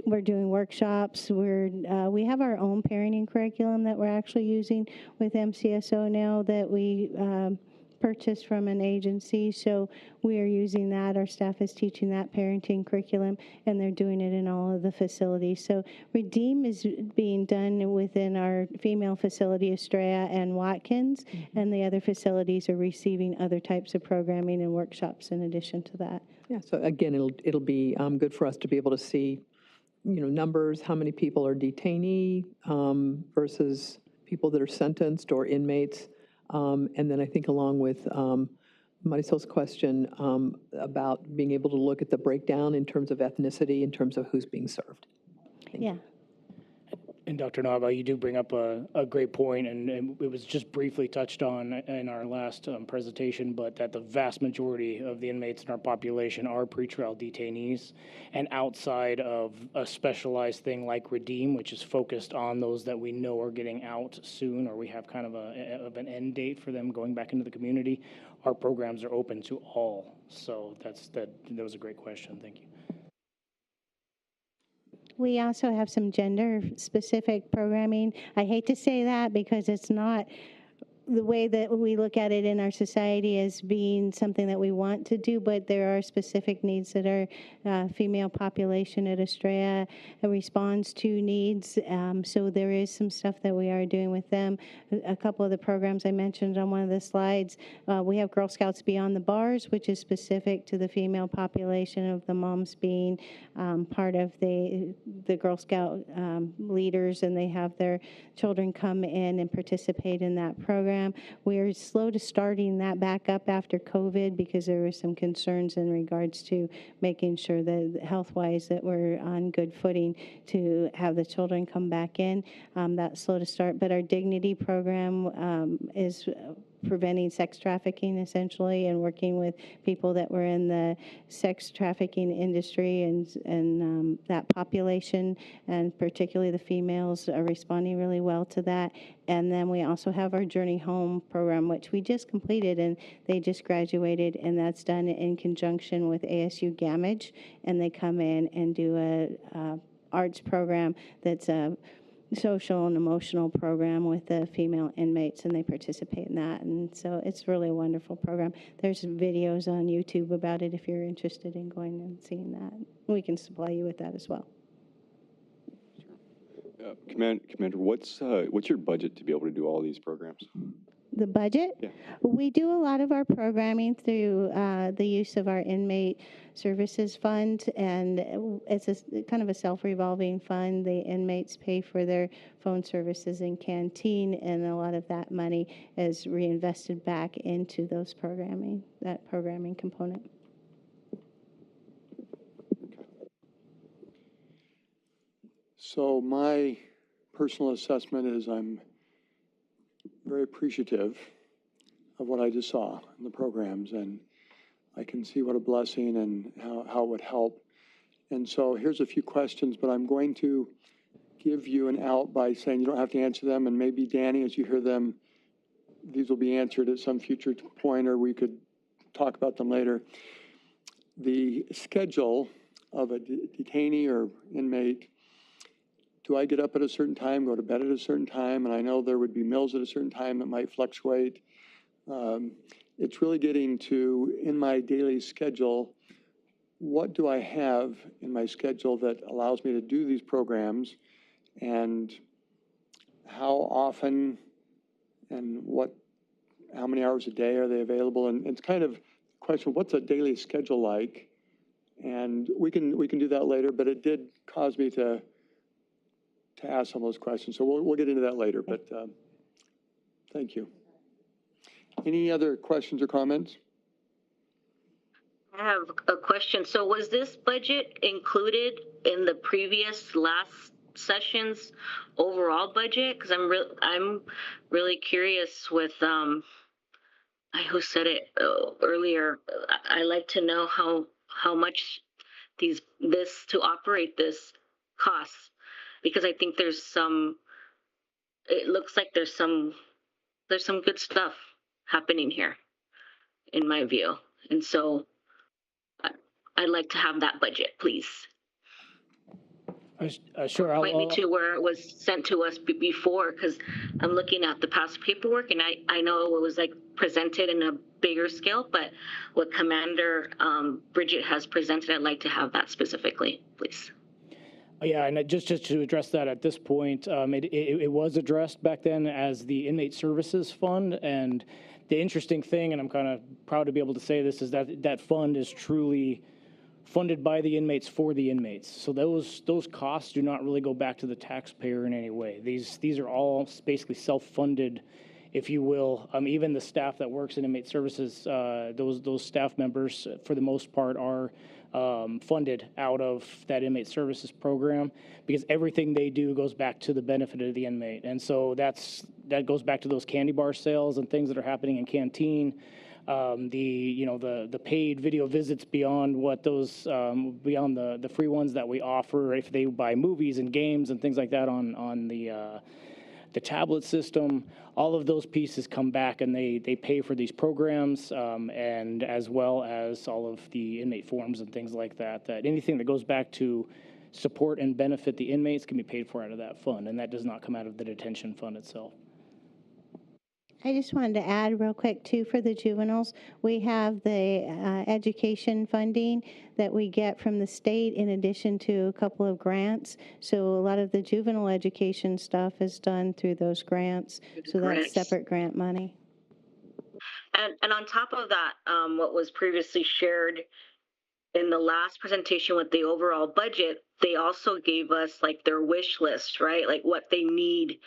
We're doing workshops. We have our own parenting curriculum that we're actually using with MCSO now that we purchased from an agency, so we are using that. Our staff is teaching that parenting curriculum, and they're doing it in all of the facilities. So Redeem is being done within our female facility, Estrella and Watkins, and the other facilities are receiving other types of programming and workshops in addition to that. Yeah, so again, it'll be good for us to be able to see, numbers, how many people are detainee versus people that are sentenced or inmates. And then I think along with Marisol's question about being able to look at the breakdown in terms of ethnicity, in terms of who's being served. Yeah. And Dr. Nava, you do bring up a great point, and it was just briefly touched on in our last presentation, but that the vast majority of the inmates in our population are pretrial detainees, and outside of a specialized thing like Redeem, which is focused on those that we know are getting out soon, or we have kind of an end date for them going back into the community, our programs are open to all. So that was a great question. Thank you. We also have some gender-specific programming. I hate to say that because it's not the way that we look at it in our society as being something that we want to do, but there are specific needs that our female population at Estrella responds to needs. So there is some stuff that we are doing with them. A couple of the programs I mentioned on one of the slides, we have Girl Scouts Beyond the Bars, which is specific to the female population of the moms being part of the Girl Scout leaders, and they have their children come in and participate in that program. We are slow to starting that back up after COVID because there were some concerns in regards to making sure that health-wise that we're on good footing to have the children come back in. That's slow to start, but our Dignity program is preventing sex trafficking essentially, and working with people that were in the sex trafficking industry, and that population, and particularly the females are responding really well to that. And then we also have our Journey Home program, which we just completed, and they just graduated, and that's done in conjunction with ASU Gamage, and they come in and do a arts program that's a social and emotional program with the female inmates, and they participate in that. And so it's really a wonderful program. There's videos on YouTube about it if you're interested in going and seeing that. We can supply you with that as well. Commander, what's your budget to be able to do all these programs? The budget? Yeah. We do a lot of our programming through the use of our inmate services fund, and it's a kind of a self-revolving fund. The inmates pay for their phone services and canteen, and a lot of that money is reinvested back into those that programming component. So my personal assessment is I'm very appreciative of what I just saw in the programs, and I can see what a blessing and how it would help. And so here's a few questions, but I'm going to give you an out by saying you don't have to answer them, and maybe Danny, as you hear them, these will be answered at some future point, or we could talk about them later. The schedule of a detainee or inmate, do I get up at a certain time, go to bed at a certain time? And I know there would be meals at a certain time that might fluctuate. It's really getting to, in my daily schedule, what do I have in my schedule that allows me to do these programs, and how often and how many hours a day are they available? And it's kind of a question, what's a daily schedule like? And we can do that later, but it did cause me to ask some of those questions. So we'll get into that later, but thank you. Any other questions or comments? I have a question. So was this budget included in the previous last session's overall budget? Because I'm really curious with who said it earlier. I like to know how much this to operate this costs, because I think it looks like there's some good stuff happening here, in my view. And so I'd like to have that budget, please. Sure. Point me to where it was sent to us before, because I'm looking at the past paperwork, and I know it was like presented in a bigger scale, but what Commander Bridget has presented, I'd like to have that specifically, please. Yeah, and just to address that at this point, it was addressed back then as the Inmate Services Fund. And the interesting thing, and I'm kind of proud to be able to say this, is that fund is truly funded by the inmates for the inmates. So those costs do not really go back to the taxpayer in any way. These are all basically self-funded, if you will. Even the staff that works in inmate services, those staff members, for the most part, are funded out of that inmate services program, because everything they do goes back to the benefit of the inmate. And so that goes back to those candy bar sales and things that are happening in canteen. The paid video visits beyond what those beyond the free ones that we offer, if they buy movies and games and things like that on the tablet system, all of those pieces come back and they pay for these programs, and as well as all of the inmate forms and things like that. That anything that goes back to support and benefit the inmates can be paid for out of that fund, and that does not come out of the detention fund itself. I just wanted to add real quick, too, for the juveniles, we have the education funding that we get from the state in addition to a couple of grants. So a lot of the juvenile education stuff is done through those grants. So that's separate grant money. And on top of that, what was previously shared in the last presentation with the overall budget, they also gave us like their wish list, right? Like what they need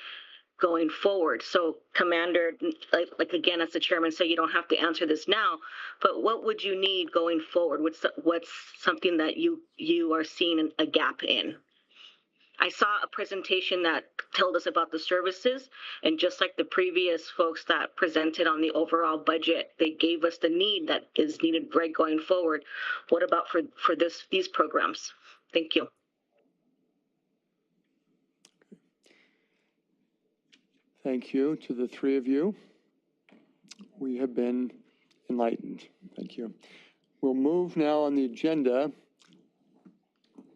going forward. So Commander, like again, as the chairman, so you don't have to answer this now, but what would you need going forward? What's something that you are seeing a gap in? I saw a presentation that told us about the services, and just like the previous folks that presented on the overall budget, they gave us the need that is needed right going forward. What about for these programs? Thank you. Thank you to the three of you. We have been enlightened. Thank you. We'll move now on the agenda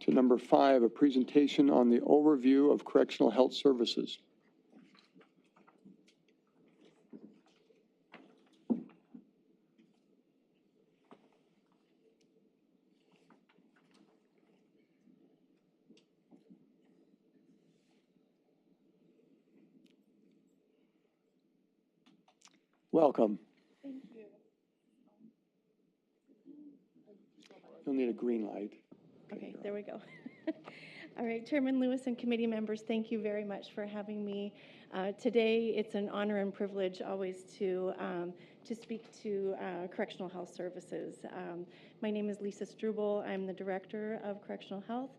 to number 5, a presentation on the overview of correctional health services. Welcome. Thank you. You'll need a green light. Okay, there we go. All right, Chairman Lewis and committee members, thank you very much for having me. Today, it's an honor and privilege always to speak to Correctional Health Services. My name is Lisa Struble. I'm the Director of Correctional Health.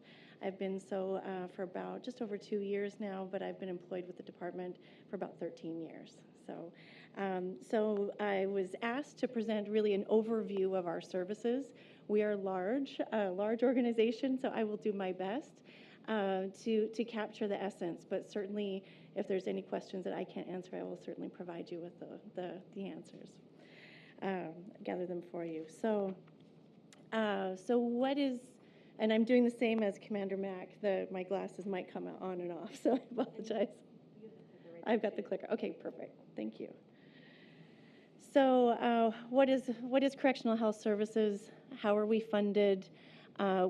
I've been so for about just over 2 years now, but I've been employed with the department for about 13 years. So I was asked to present really an overview of our services. We are a large organization, so I will do my best to capture the essence. But certainly, if there's any questions that I can't answer, I will certainly provide you with the answers. Gather them for you. So what is? And I'm doing the same as Commander Mack. My glasses might come on and off, so I apologize. I've got the clicker. Okay, perfect. Thank you. So what is Correctional Health Services? How are we funded?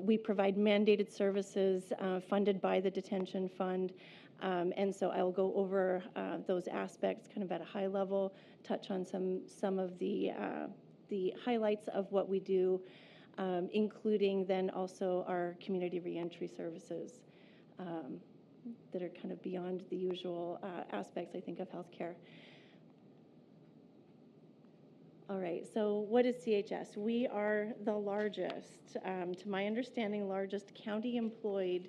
We provide mandated services funded by the detention fund. And so I'll go over those aspects kind of at a high level, touch on some of the highlights of what we do, including then also our community reentry services that are kind of beyond the usual aspects, I think, of healthcare. All right, so what is CHS? We are the largest, to my understanding, largest county-employed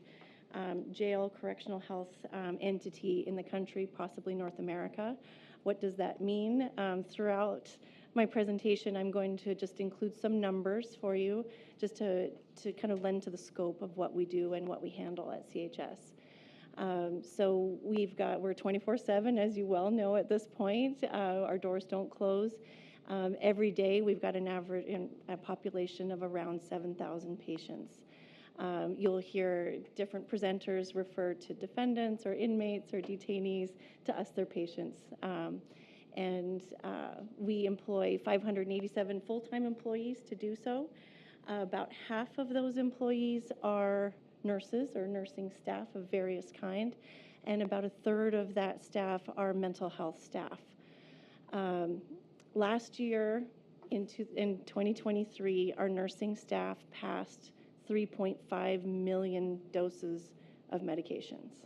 jail correctional health entity in the country, possibly North America. What does that mean? Throughout my presentation, I'm going to just include some numbers for you, just to kind of lend to the scope of what we do and what we handle at CHS. So we're 24/7, as you well know at this point. Our doors don't close. Every day, we've got an average a population of around 7,000 patients. You'll hear different presenters refer to defendants or inmates or detainees. To us, they're patients. And we employ 587 full-time employees to do so. About half of those employees are nurses or nursing staff of various kind, and about a third of that staff are mental health staff. Last year, in 2023, our nursing staff passed 3.5 million doses of medications.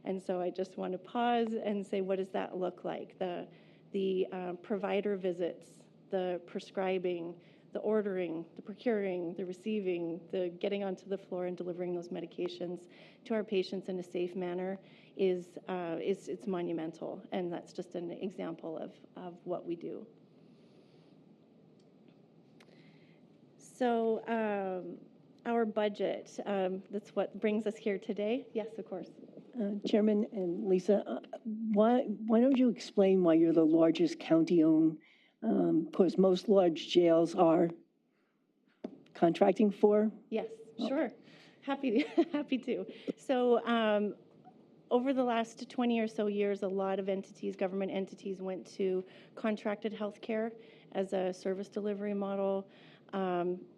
And so I just want to pause and say, what does that look like? The provider visits, the prescribing, the ordering, the procuring, the receiving, the getting onto the floor and delivering those medications to our patients in a safe manner it's monumental. And that's just an example of what we do. So our budget, that's what brings us here today. Yes, of course. Chairman and Lisa, why don't you explain why you're the largest county-owned? Because most large jails are contracting for? Yes, sure. Happy to. So over the last 20 or so years, a lot of entities, government entities, went to contracted healthcare as a service delivery model.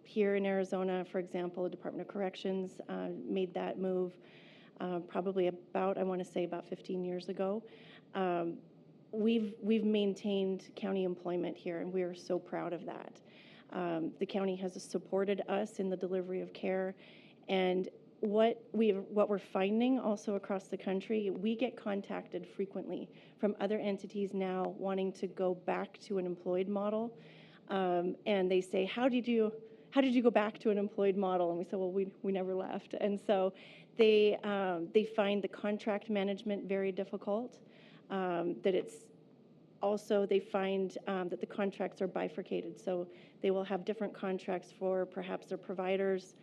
Here in Arizona, for example, the Department of Corrections made that move probably about, I want to say, about 15 years ago. We've maintained county employment here, and we are so proud of that. The county has supported us in the delivery of care, and what we're finding also across the country, we get contacted frequently from other entities now wanting to go back to an employed model. And they say, how did you go back to an employed model? And we said, well, we never left. And so They find the contract management very difficult, that it's also, they find that the contracts are bifurcated. So they will have different contracts for perhaps their providers,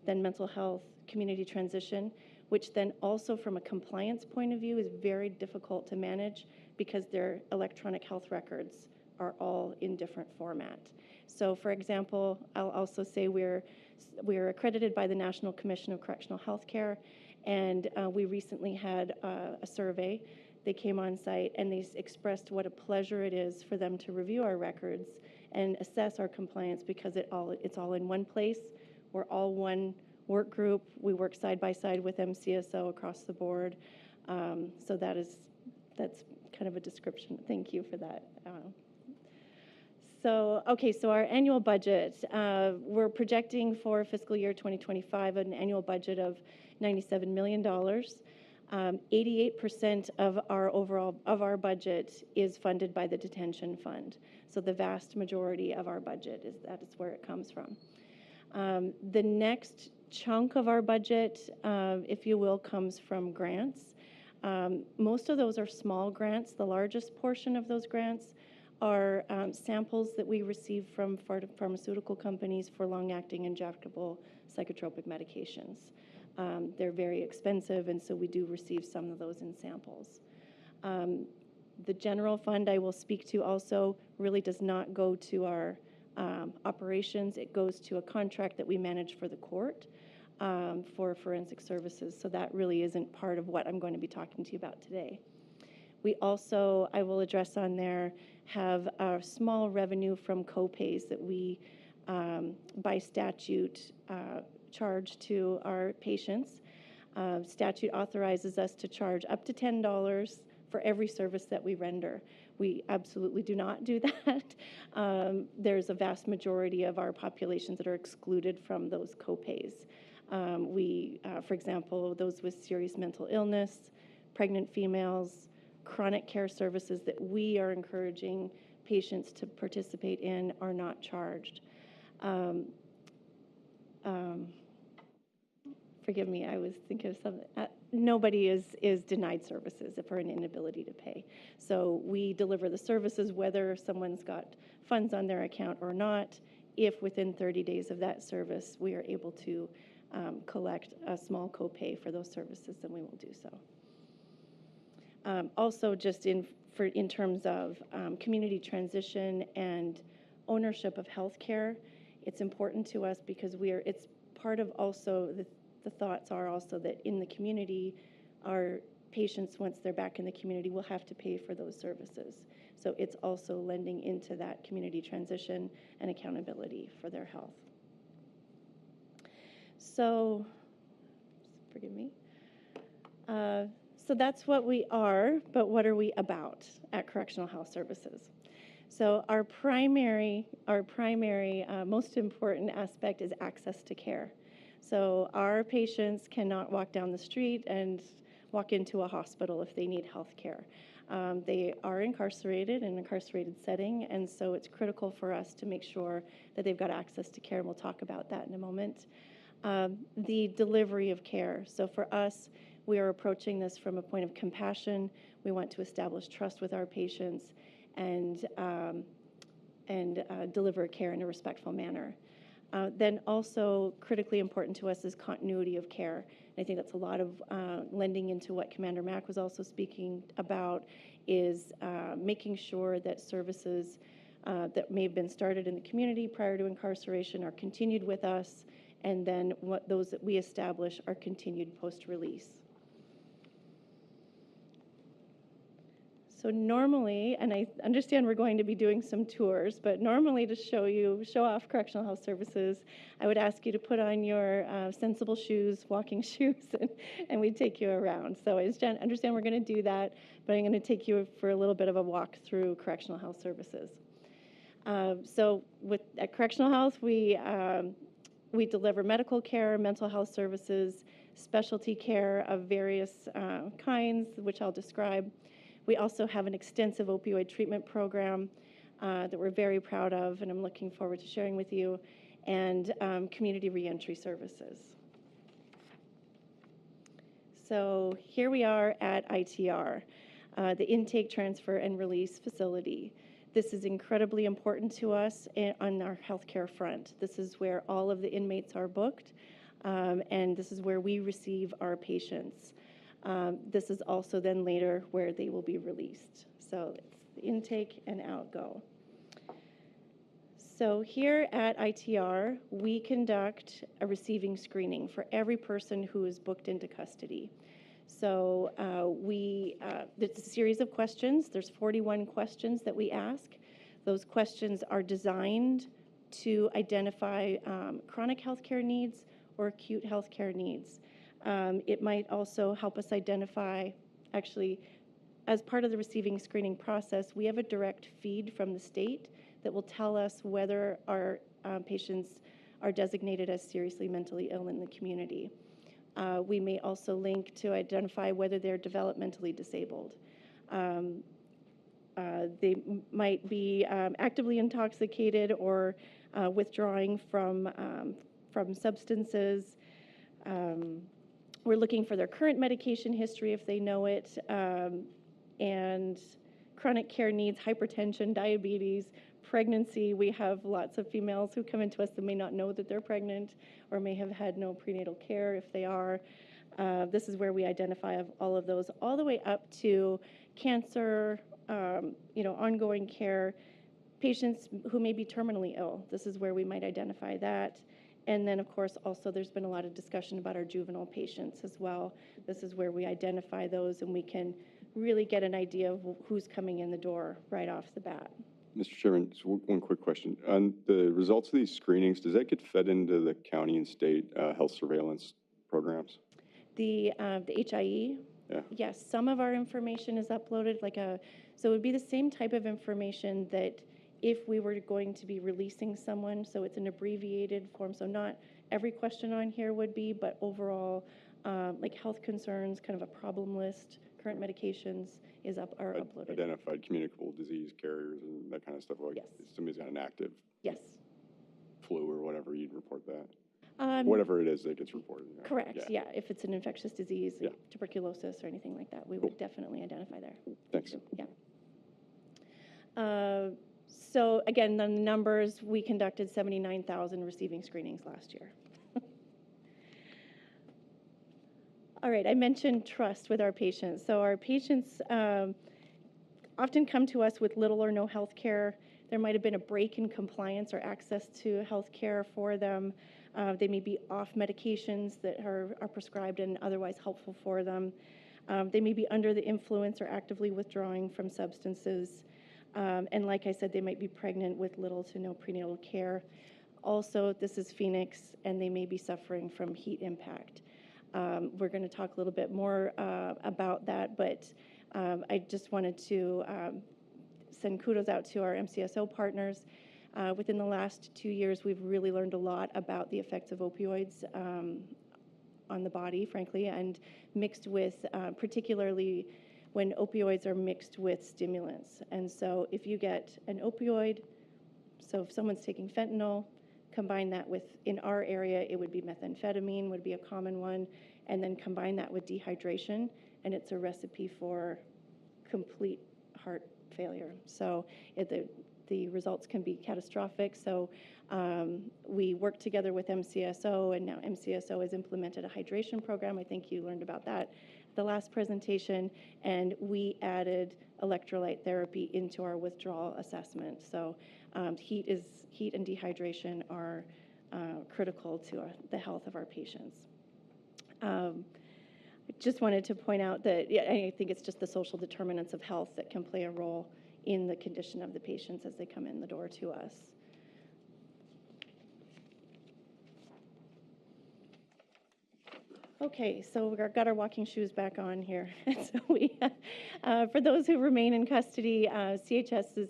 then mental health, community transition, which then also from a compliance point of view is very difficult to manage because their electronic health records are all in different format. So for example, I'll also say we're accredited by the National Commission of Correctional Healthcare, and we recently had a survey. They came on site and they expressed what a pleasure it is for them to review our records and assess our compliance because it's all in one place. We're all one work group. We work side by side with MCSO across the board. So that's kind of a description. Thank you for that. So our annual budget, we're projecting for fiscal year 2025 an annual budget of $97 million. 88% of our budget is funded by the detention fund. So the vast majority of our budget is where it comes from. The next chunk of our budget, if you will, comes from grants. Most of those are small grants. The largest portion of those grants are samples that we receive from pharmaceutical companies for long-acting injectable psychotropic medications. They're very expensive, and so we do receive some of those in samples. The general fund I will speak to also really does not go to our operations. It goes to a contract that we manage for the court for forensic services, so that really isn't part of what I'm going to be talking to you about today. We also, I will address on there, have a small revenue from co-pays that we, by statute, charge to our patients. Statute authorizes us to charge up to $10 for every service that we render. We absolutely do not do that. There's a vast majority of our populations that are excluded from those co-pays. For example, those with serious mental illness, pregnant females, chronic care services that we are encouraging patients to participate in are not charged. Forgive me, I was thinking of something. Nobody is denied services for an inability to pay. So we deliver the services whether someone's got funds on their account or not. If within 30 days of that service we are able to collect a small copay for those services, then we will do so. Also, just in terms of community transition and ownership of healthcare, it's important to us because it's part of also the thoughts are also that in the community, our patients, once they're back in the community, will have to pay for those services. So it's also lending into that community transition and accountability for their health. So, forgive me. So that's what we are, but what are we about at Correctional Health Services? So our primary most important aspect is access to care. So our patients cannot walk down the street and walk into a hospital if they need health care. They are incarcerated in an incarcerated setting, and so it's critical for us to make sure that they've got access to care, and we'll talk about that in a moment. The delivery of care. So for us, we are approaching this from a point of compassion. We want to establish trust with our patients and deliver care in a respectful manner. Then also critically important to us is continuity of care. And I think that's a lot of lending into what Commander Mack was also speaking about is making sure that services that may have been started in the community prior to incarceration are continued with us, and then those that we establish are continued post-release. So normally, and I understand we're going to be doing some tours, but normally to show off Correctional Health Services, I would ask you to put on your sensible shoes, walking shoes, and we'd take you around. So I understand we're going to do that, but I'm going to take you for a little bit of a walk through Correctional Health Services. At Correctional Health, we deliver medical care, mental health services, specialty care of various kinds, which I'll describe. We also have an extensive opioid treatment program that we're very proud of, and I'm looking forward to sharing with you, and community reentry services. so here we are at ITR, the Intake, Transfer, and Release Facility. This is incredibly important to us on our healthcare front. This is where all of the inmates are booked, and this is where we receive our patients. This is also then later where they will be released. So it's the intake and outgo. So here at ITR, we conduct a receiving screening for every person who is booked into custody. So there's a series of questions. There's 41 questions that we ask. Those questions are designed to identify chronic healthcare needs or acute healthcare needs. It might also help us identify, actually, as part of the receiving screening process, we have a direct feed from the state that will tell us whether our patients are designated as seriously mentally ill in the community. We may also link to identify whether they're developmentally disabled. They might be actively intoxicated or withdrawing from substances. We're looking for their current medication history if they know it, and chronic care needs, hypertension, diabetes, pregnancy. We have lots of females who come into us that may not know that they're pregnant or may have had no prenatal care if they are. This is where we identify all of those, all the way up to cancer, ongoing care, patients who may be terminally ill. This is where we might identify that. And then, of course, also there's been a lot of discussion about our juvenile patients as well. This is where we identify those and we can really get an idea of who's coming in the door right off the bat. Mr. Chairman, just one quick question. On the results of these screenings, does that get fed into the county and state health surveillance programs? The HIE, Yeah. yes, some of our information is uploaded, so it would be the same type of information that if we were going to be releasing someone, so it's an abbreviated form, so not every question on here would be, but overall, like health concerns, kind of a problem list, current medications are uploaded. Identified communicable disease carriers and that kind of stuff. Like, yes. If somebody's got an active flu or whatever, you'd report that. Whatever it is that gets reported. Yeah. Correct, yeah. If it's an infectious disease, like tuberculosis or anything like that, we would definitely identify there. Thanks. Yeah. So again, the numbers, we conducted 79,000 receiving screenings last year. All right, I mentioned trust with our patients. So our patients often come to us with little or no health care. There might have been a break in compliance or access to health care for them. They may be off medications that are prescribed and otherwise helpful for them. They may be under the influence or actively withdrawing from substances. And like I said, they might be pregnant with little to no prenatal care. Also, this is Phoenix, and they may be suffering from heat impact. We're going to talk a little bit more about that, but I just wanted to send kudos out to our MCSO partners. Within the last 2 years, we've really learned a lot about the effects of opioids on the body, frankly, and mixed with, particularly when opioids are mixed with stimulants. And so if you get an opioid, so if someone's taking fentanyl, combine that with, in our area, it would be methamphetamine would be a common one, and then combine that with dehydration, and it's a recipe for complete heart failure. So the results can be catastrophic. So we work together with MCSO, and now MCSO has implemented a hydration program. I think you learned about that the last presentation, and we added electrolyte therapy into our withdrawal assessment. So heat and dehydration are critical to the health of our patients. I just wanted to point out that I think it's just the social determinants of health that can play a role in the condition of the patients as they come in the door to us. Okay, so we've got our walking shoes back on here. So for those who remain in custody, CHS is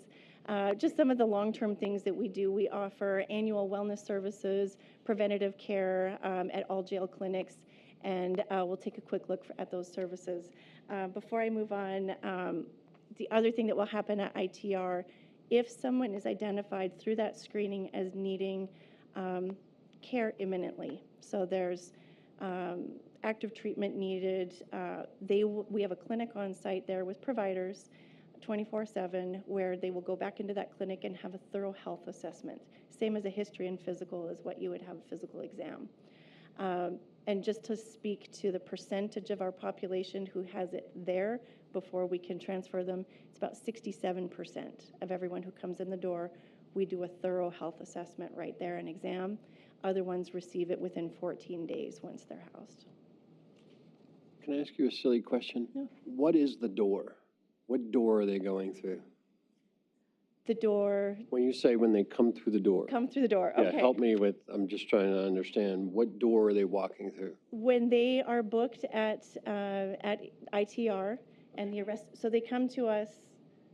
just some of the long-term things that we do. We offer annual wellness services, preventative care at all jail clinics, and we'll take a quick look at those services. Before I move on, the other thing that will happen at ITR, if someone is identified through that screening as needing care imminently, so there's active treatment needed, we have a clinic on site there with providers 24/7 where they will go back into that clinic and have a thorough health assessment. Same as a history and physical as what you would have a physical exam. And just to speak to the percentage of our population who has it there before we can transfer them, it's about 67% of everyone who comes in the door. We do a thorough health assessment right there, an exam. Other ones receive it within 14 days once they're housed. Can I ask you a silly question? Yeah. What is the door? What door are they going through? The door. When you say when they come through the door. Come through the door, okay. Yeah, help me with, I'm just trying to understand, what door are they walking through? When they are booked at ITR and the arrest, so they come to us,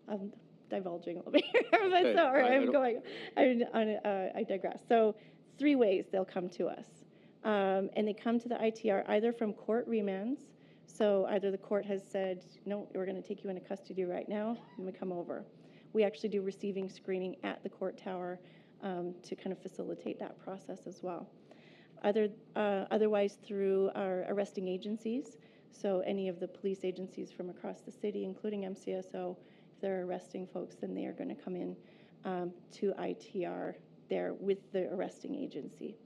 I'm divulging a little bit here, but Okay, sorry, I digress. So 3 ways they'll come to us. And they come to the ITR either from court remands, so either the court has said, no, we're going to take you into custody right now, and we come over. We actually do receiving screening at the court tower to kind of facilitate that process as well. Otherwise through our arresting agencies, so any of the police agencies from across the city, including MCSO, if they're arresting folks, then they are going to come in to ITR there with the arresting agency.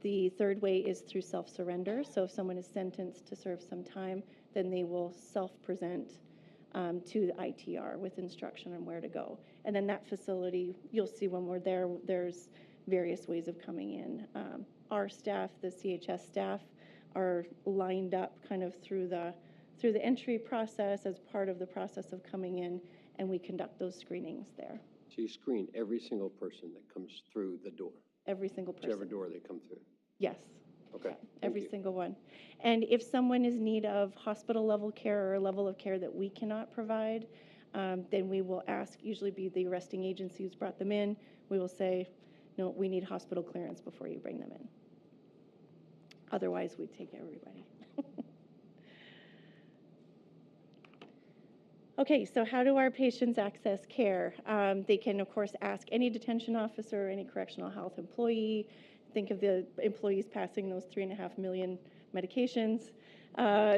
The third way is through self-surrender. So if someone is sentenced to serve some time, then they will self-present to the ITR with instruction on where to go. And then that facility, you'll see when we're there, there's various ways of coming in. Our staff, the CHS staff, are lined up kind of through the entry process as part of the process of coming in, and we conduct those screenings there. So you screen every single person that comes through the door? Every single person. Whichever door they come through? Yes. Okay. Every single one. And if someone is in need of hospital level care or a level of care that we cannot provide, then we will ask, usually be the arresting agency who's brought them in, we will say, no, we need hospital clearance before you bring them in. Otherwise, we take everybody. Okay, so how do our patients access care? They can, of course, ask any detention officer, any correctional health employee. Think of the employees passing those 3.5 million medications.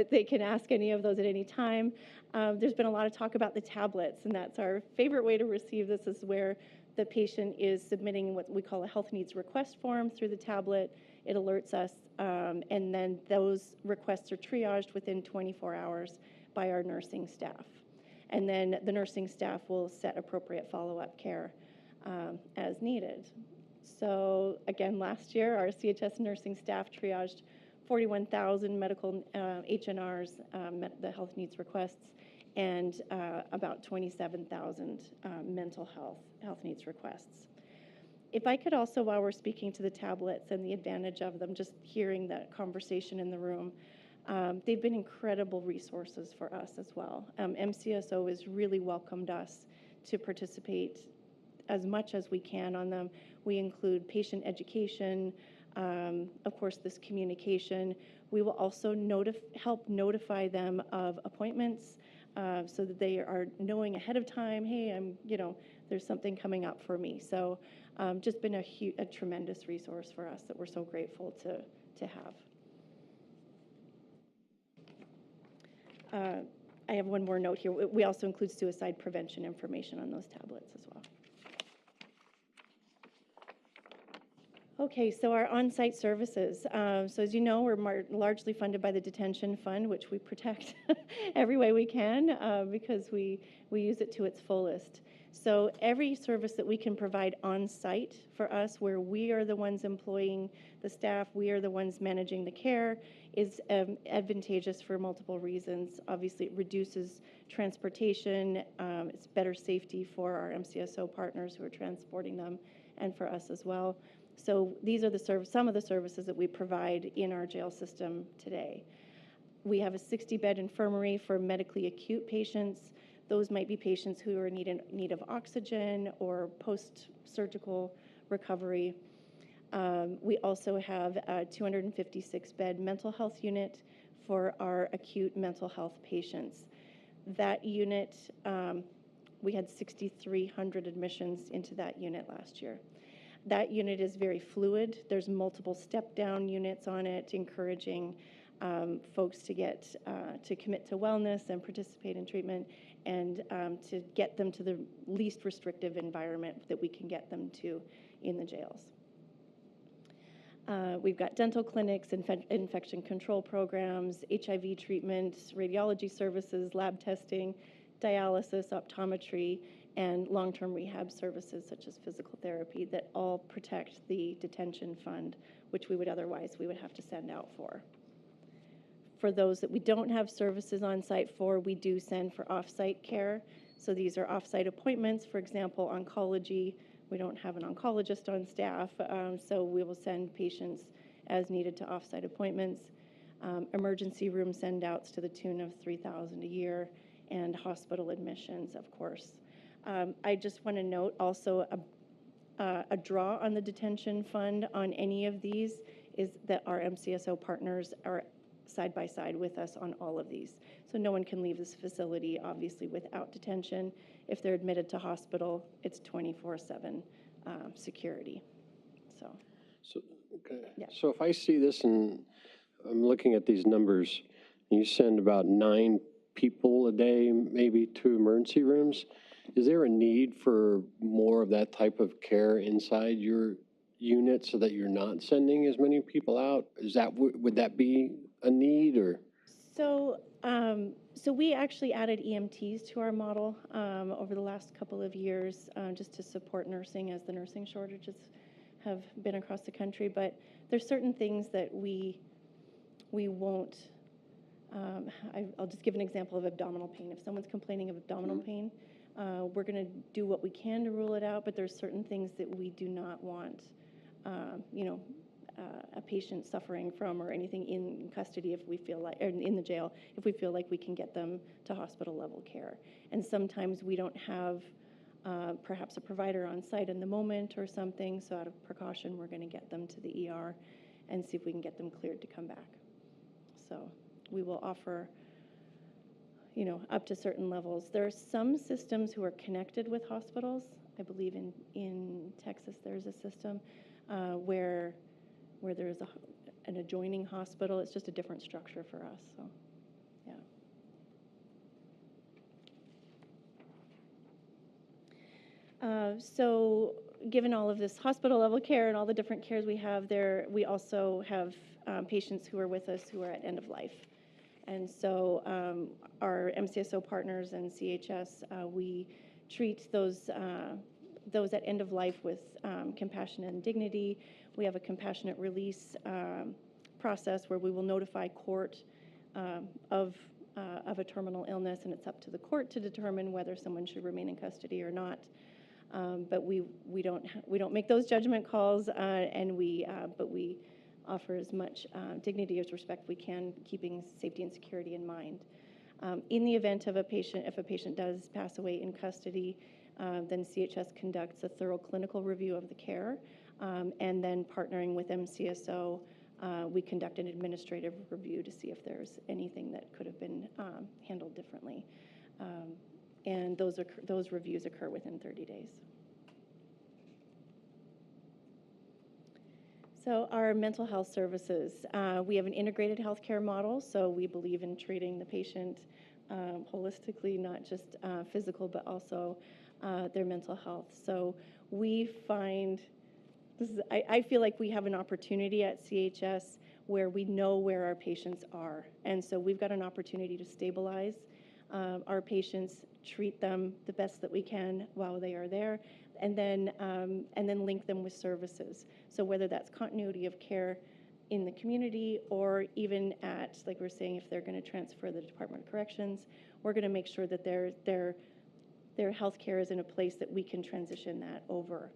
They can ask any of those at any time. There's been a lot of talk about the tablets, and that's our favorite way to receive this, is where the patient is submitting what we call a health needs request form through the tablet. It alerts us, and then those requests are triaged within 24 hours by our nursing staff. And then the nursing staff will set appropriate follow-up care as needed. So again, last year, our CHS nursing staff triaged 41,000 medical HNRs, the health needs requests, and about 27,000 mental health needs requests. If I could also, while we're speaking to the tablets and the advantage of them, just hearing that conversation in the room, they've been incredible resources for us as well. MCSO has really welcomed us to participate as much as we can on them. We include patient education, of course, this communication. We will also help notify them of appointments so that they are knowing ahead of time, hey, there's something coming up for me. So just been a tremendous resource for us that we're so grateful to have. I have one more note here. We also include suicide prevention information on those tablets as well. Okay, so our on-site services. So as you know, we're largely funded by the detention fund, which we protect every way we can because we use it to its fullest. So every service that we can provide on-site for us, where we are the ones employing the staff, we are the ones managing the care, is advantageous for multiple reasons. Obviously, it reduces transportation. It's better safety for our MCSO partners who are transporting them, and for us as well. So these are some of the services that we provide in our jail system today. We have a 60-bed infirmary for medically acute patients. Those might be patients who are in need of oxygen or post-surgical recovery. We also have a 256-bed mental health unit for our acute mental health patients. That unit, we had 6,300 admissions into that unit last year. that unit is very fluid. There's multiple step-down units on it, encouraging folks to to commit to wellness and participate in treatment, and to get them to the least restrictive environment that we can get them to in the jails. We've got dental clinics, infection control programs, HIV treatment, radiology services, lab testing, dialysis, optometry, and long-term rehab services such as physical therapy that all protect the detention fund, which we would have to send out for. For those that we don't have services on site for, we do send for off-site care. So these are off-site appointments, for example, oncology. We don't have an oncologist on staff, so we will send patients as needed to off-site appointments. Emergency room send-outs to the tune of $3,000 a year, and hospital admissions, of course. I just want to note also a draw on the detention fund on any of these is that our MCSO partners are side by side with us on all of these. So no one can leave this facility, obviously, without detention. If they're admitted to hospital, it's 24/7 security. So Okay. Yeah. So if I see this and I'm looking at these numbers, and you send about 9 people a day, maybe to emergency rooms, is there a need for more of that type of care inside your unit so that you're not sending as many people out? Would that be a need, or? So, so we actually added EMTs to our model over the last couple of years, just to support nursing as the nursing shortages have been across the country. But there's certain things that we won't. I'll just give an example of abdominal pain. If someone's complaining of abdominal pain, we're going to do what we can to rule it out. But there's certain things that we do not want. A patient suffering from or anything in custody if we feel like, or in the jail, if we feel like we can get them to hospital level care. And sometimes we don't have perhaps a provider on site in the moment or something, so out of precaution, we're going to get them to the ER and see if we can get them cleared to come back. So we will offer, up to certain levels. There are some systems who are connected with hospitals. I believe in Texas there's a system where there's an adjoining hospital. It's just a different structure for us, so, yeah. So given all of this hospital level care and all the different cares we have there, we also have patients who are with us who are at end of life. And so our MCSO partners and CHS, we treat those at end of life with compassion and dignity. We have a compassionate release process where we will notify court of a terminal illness, and it's up to the court to determine whether someone should remain in custody or not. But we don't make those judgment calls, but we offer as much dignity as respect we can, keeping safety and security in mind. In the event of if a patient does pass away in custody, then CHS conducts a thorough clinical review of the care, and then partnering with MCSO, we conduct an administrative review to see if there's anything that could have been handled differently. And those reviews occur within 30 days. So our mental health services, we have an integrated healthcare model, so we believe in treating the patient holistically, not just physical, but also their mental health. So we find, I feel like we have an opportunity at CHS where we know where our patients are. And so we've got an opportunity to stabilize our patients, treat them the best that we can while they are there, and then link them with services. So whether that's continuity of care in the community or even at, like we're saying, if they're going to transfer the Department of Corrections, we're going to make sure that their health care is in a place that we can transition that over.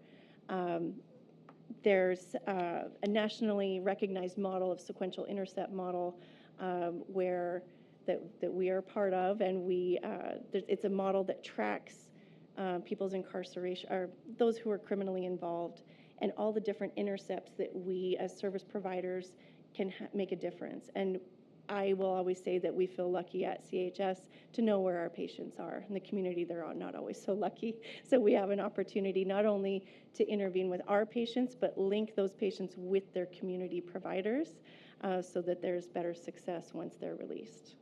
There's a nationally recognized model of sequential intercept model where that we are part of, and it's a model that tracks people's incarceration, or those who are criminally involved, and all the different intercepts that we as service providers can make a difference. And I will always say that we feel lucky at CHS to know where our patients are. In the community, they're not always so lucky. So we have an opportunity not only to intervene with our patients, but link those patients with their community providers so that there's better success once they're released.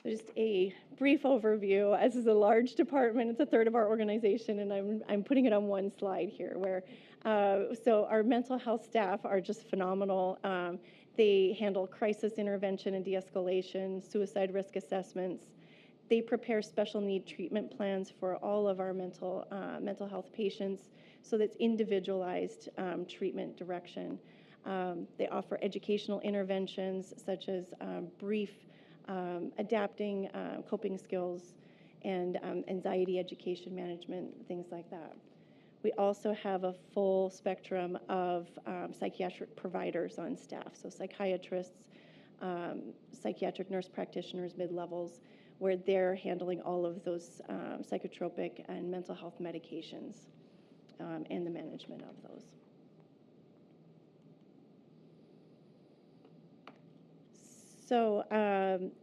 Just a brief overview. This is a large department. It's a third of our organization, and I'm putting it on one slide here. Where so our mental health staff are just phenomenal. They handle crisis intervention and de-escalation, suicide risk assessments. They prepare special need treatment plans for all of our mental health patients, so that's individualized treatment direction. They offer educational interventions such as brief adapting coping skills and anxiety education management, things like that. We also have a full spectrum of psychiatric providers on staff, so psychiatrists, psychiatric nurse practitioners, mid-levels, where they're handling all of those psychotropic and mental health medications and the management of those. So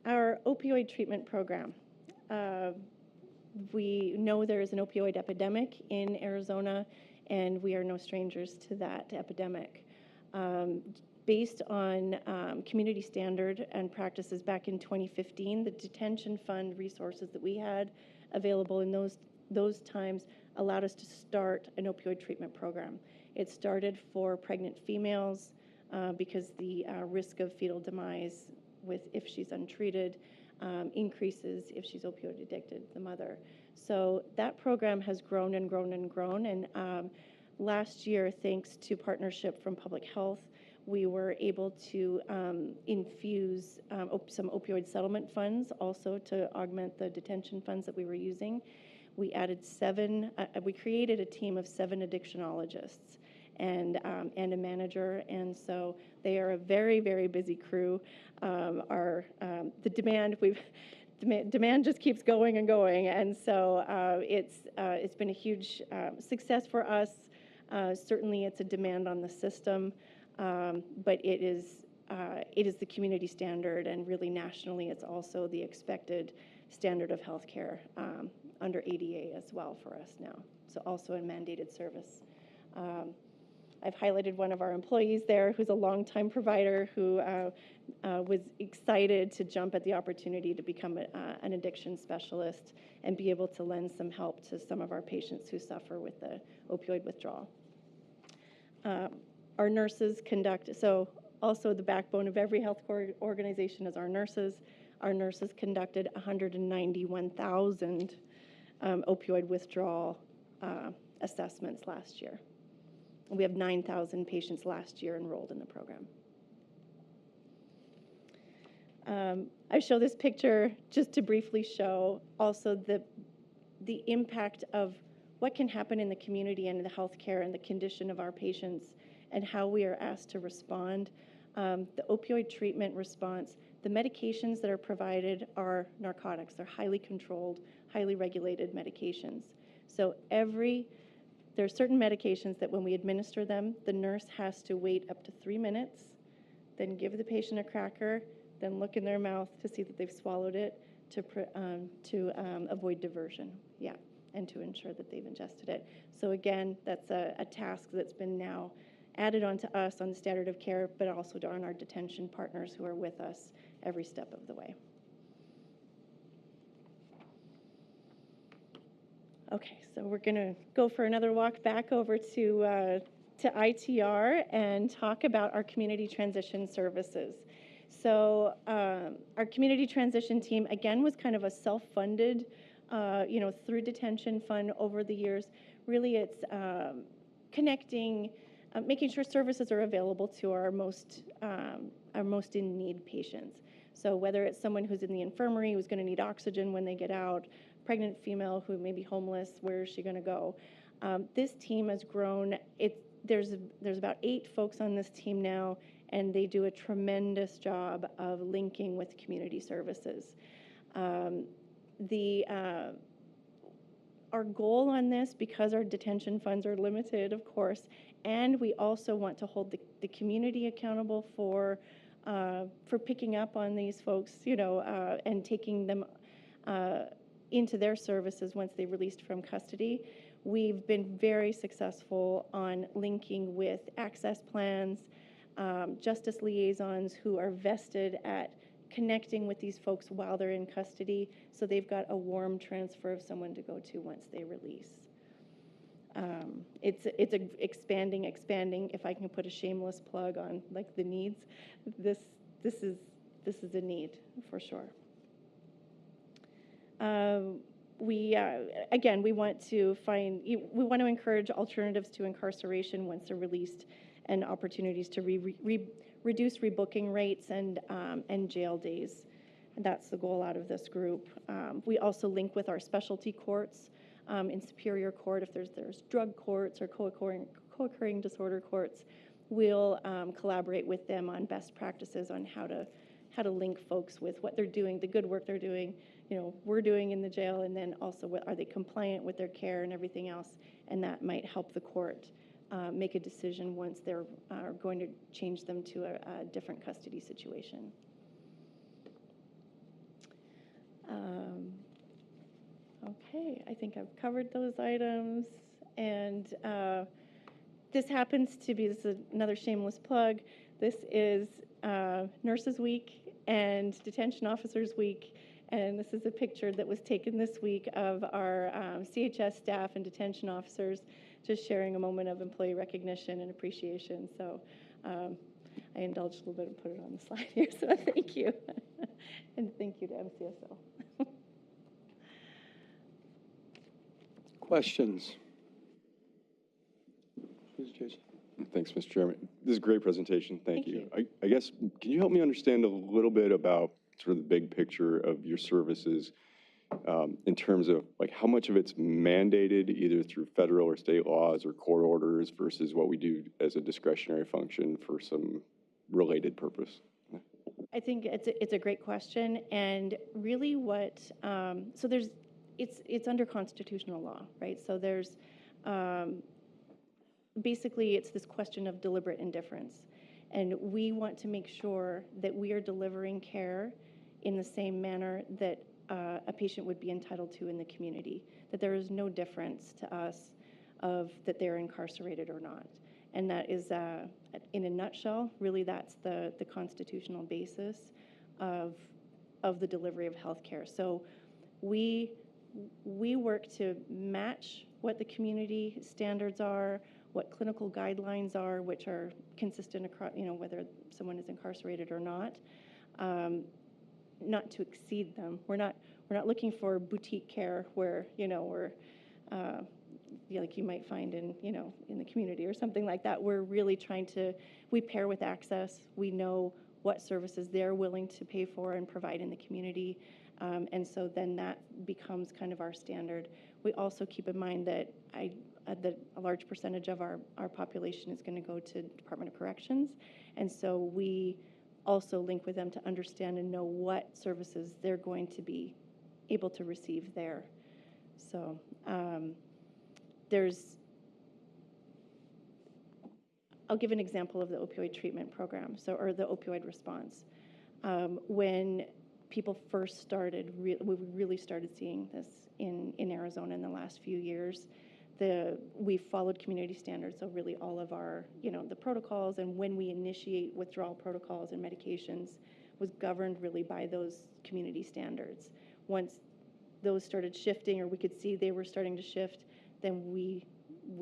our opioid treatment program. We know there is an opioid epidemic in Arizona, and we are no strangers to that epidemic. Based on community standard and practices back in 2015, the detention fund resources that we had available in those times allowed us to start an opioid treatment program. It started for pregnant females because the risk of fetal demise if she's untreated increases if she's opioid addicted, the mother. So that program has grown and grown and grown. And last year, thanks to partnership from Public Health, we were able to infuse some opioid settlement funds also to augment the detention funds that we were using. We added we created a team of 7 addictionologists and a manager, and so they are a very, very busy crew. The demand just keeps going and going, and so it's been a huge success for us. Certainly, it's a demand on the system, but it is the community standard, and really nationally, it's also the expected standard of healthcare under ADA as well for us now. So also a mandated service. I've highlighted one of our employees there who's a longtime provider who was excited to jump at the opportunity to become an addiction specialist and be able to lend some help to some of our patients who suffer with the opioid withdrawal. Our nurses so also the backbone of every health organization is our nurses. Our nurses conducted 191,000 opioid withdrawal assessments last year. We have 9,000 patients last year enrolled in the program. I show this picture just to briefly show also the impact of what can happen in the community and in the healthcare and the condition of our patients and how we are asked to respond. The opioid treatment response, the medications that are provided are narcotics. They're highly controlled, highly regulated medications. So there are certain medications that when we administer them, the nurse has to wait up to 3 minutes, then give the patient a cracker, then look in their mouth to see that they've swallowed it to avoid diversion, and to ensure that they've ingested it. So again, that's a task that's been now added onto us on the standard of care, but also on our detention partners who are with us every step of the way. Okay, so we're going to go for another walk back over to ITR and talk about our community transition services. So our community transition team, again, was kind of a self-funded, through detention fund over the years. Really, it's connecting, making sure services are available to our most in need patients. So whether it's someone who's in the infirmary who's going to need oxygen when they get out, pregnant female who may be homeless, where is she going to go? This team has grown. There's about 8 folks on this team now, and they do a tremendous job of linking with community services. Our goal on this, because our detention funds are limited, of course, And we also want to hold the community accountable for picking up on these folks, and taking them into their services once they're released from custody. We've been very successful on linking with access plans, justice liaisons who are vested at connecting with these folks while they're in custody, so they've got a warm transfer of someone to go to once they release. It's expanding. If I can put a shameless plug on like the needs, this is a need for sure. We want to encourage alternatives to incarceration once they're released, and opportunities to reduce rebooking rates and jail days. And that's the goal out of this group. We also link with our specialty courts in Superior Court. If there's drug courts or co-occurring disorder courts, we'll collaborate with them on best practices on how to link folks with what they're doing, the good work they're doing, we're doing in the jail, and then also are they compliant with their care and everything else, and that might help the court make a decision once they're going to change them to a different custody situation. Okay, I think I've covered those items, and this happens to be, this is another shameless plug, this is Nurses Week and Detention Officers Week, and this is a picture that was taken this week of our CHS staff and detention officers just sharing a moment of employee recognition and appreciation. So I indulged a little bit and put it on the slide here, so thank you. And thank you to MCSO. Questions? Please, Jason. Thanks, Mr. Chairman. This is a great presentation. Thank you. I guess, can you help me understand a little bit about sort of the big picture of your services in terms of like how much of it's mandated either through federal or state laws or court orders versus what we do as a discretionary function for some related purpose? I think it's a great question, and really so it's under constitutional law, right? So there's basically it's this question of deliberate indifference, and we want to make sure that we are delivering care in the same manner that a patient would be entitled to in the community, that there is no difference to us of that they're incarcerated or not. And that is, in a nutshell, really that's the constitutional basis of the delivery of health care. So we work to match what the community standards are, what clinical guidelines are, which are consistent across, whether someone is incarcerated or not to exceed them. We're not looking for boutique care where, we're like you might find in the community or something like that. We're really we pair with access. We know what services they're willing to pay for and provide in the community. And so then that becomes kind of our standard. We also keep in mind that a large percentage of our population is going to go to Department of Corrections. And so we also link with them to understand and know what services they're going to be able to receive there. So I'll give an example of the opioid treatment program, or the opioid response. When people first started, we really started seeing this in Arizona in the last few years. We followed community standards, so really all of our, the protocols, and when we initiate withdrawal protocols and medications was governed really by those community standards. Once those started shifting, or we could see they were starting to shift, then we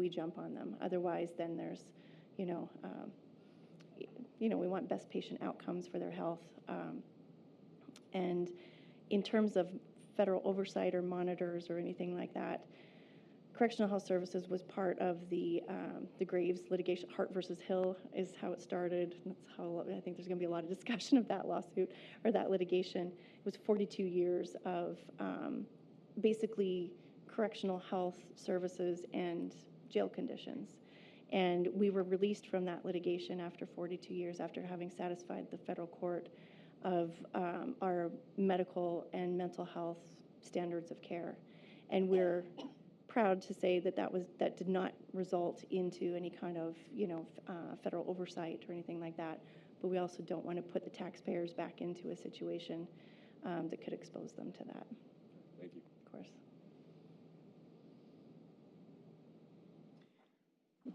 jump on them. Otherwise, then there's, we want best patient outcomes for their health. And in terms of federal oversight or monitors or anything like that, Correctional Health Services was part of the Graves litigation. Hart versus Hill is how it started. That's how I think there's going to be a lot of discussion of that lawsuit or that litigation. It was 42 years of basically correctional health services and jail conditions. And we were released from that litigation after 42 years, after having satisfied the federal court of our medical and mental health standards of care. And proud to say that that did not result into any kind of, federal oversight or anything like that. But we also don't want to put the taxpayers back into a situation that could expose them to that. Thank you. Of course.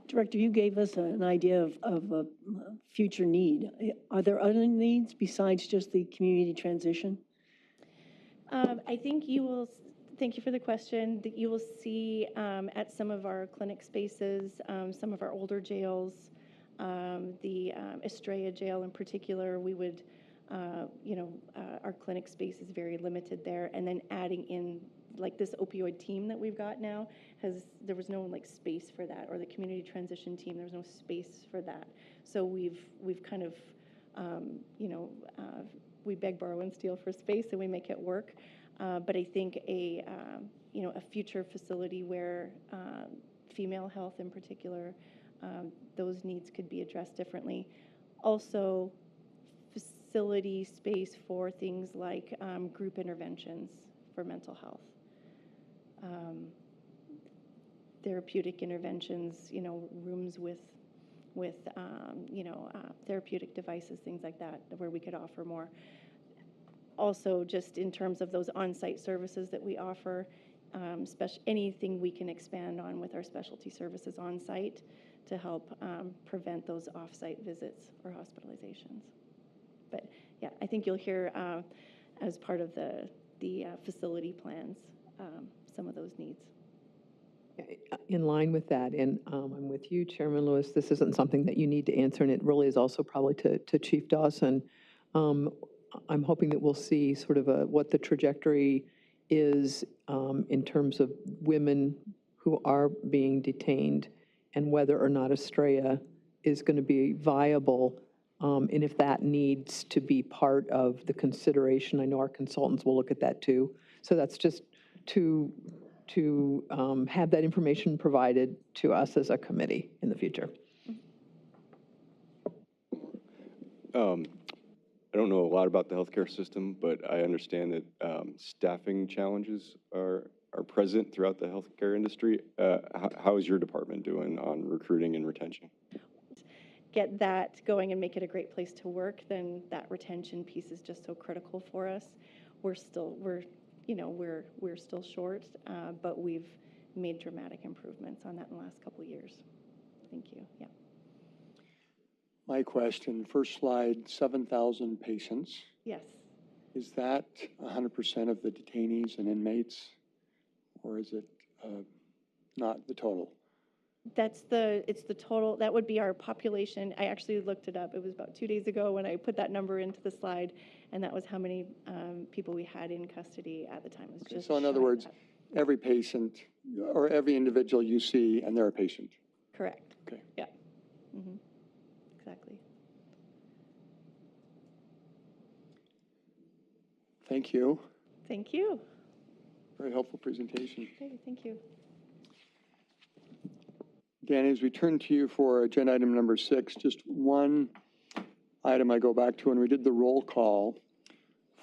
Director, you gave us an idea of a future need. Are there other needs besides just the community transition? I think thank you for the question, that you will see at some of our clinic spaces, some of our older jails, the Estrella jail in particular, we would, our clinic space is very limited there. And then adding in like this opioid team that we've got now there was no like space for that, or the community transition team, there was no space for that. So we've kind of, we beg, borrow, and steal for space, and we make it work. But I think a future facility where female health in particular, those needs could be addressed differently. Also, facility space for things like group interventions for mental health. Therapeutic interventions, rooms with therapeutic devices, things like that, where we could offer more. Also, just in terms of those on-site services that we offer, anything we can expand on with our specialty services on-site to help prevent those off-site visits or hospitalizations. But yeah, I think you'll hear as part of the facility plans some of those needs. In line with that, and I'm with you, Chairman Lewis, this isn't something that you need to answer, and it really is also probably to Chief Dawson. I'm hoping that we'll see sort of what the trajectory is in terms of women who are being detained and whether or not Estrella is going to be viable, and if that needs to be part of the consideration. I know our consultants will look at that too. So that's just to have that information provided to us as a committee in the future. I don't know a lot about the healthcare system, but I understand that staffing challenges are present throughout the healthcare industry. How is your department doing on recruiting and retention? Get that going and make it a great place to work, then that retention piece is just so critical for us. We're still short, but we've made dramatic improvements on that in the last couple of years. Thank you. Yeah. My question, first slide, 7,000 patients. Yes. Is that 100% of the detainees and inmates, or is it not the total? It's the total. That would be our population. I actually looked it up. It was about 2 days ago when I put that number into the slide, and that was how many people we had in custody at the time. It was Okay, just so in other words, every patient or every individual you see, and they're a patient. Correct. Okay. Yeah. Mm-hmm. Exactly. Thank you. Thank you. Very helpful presentation. Okay, thank you. Danny, as we turn to you for agenda item number 6, just one item I go back to when we did the roll call.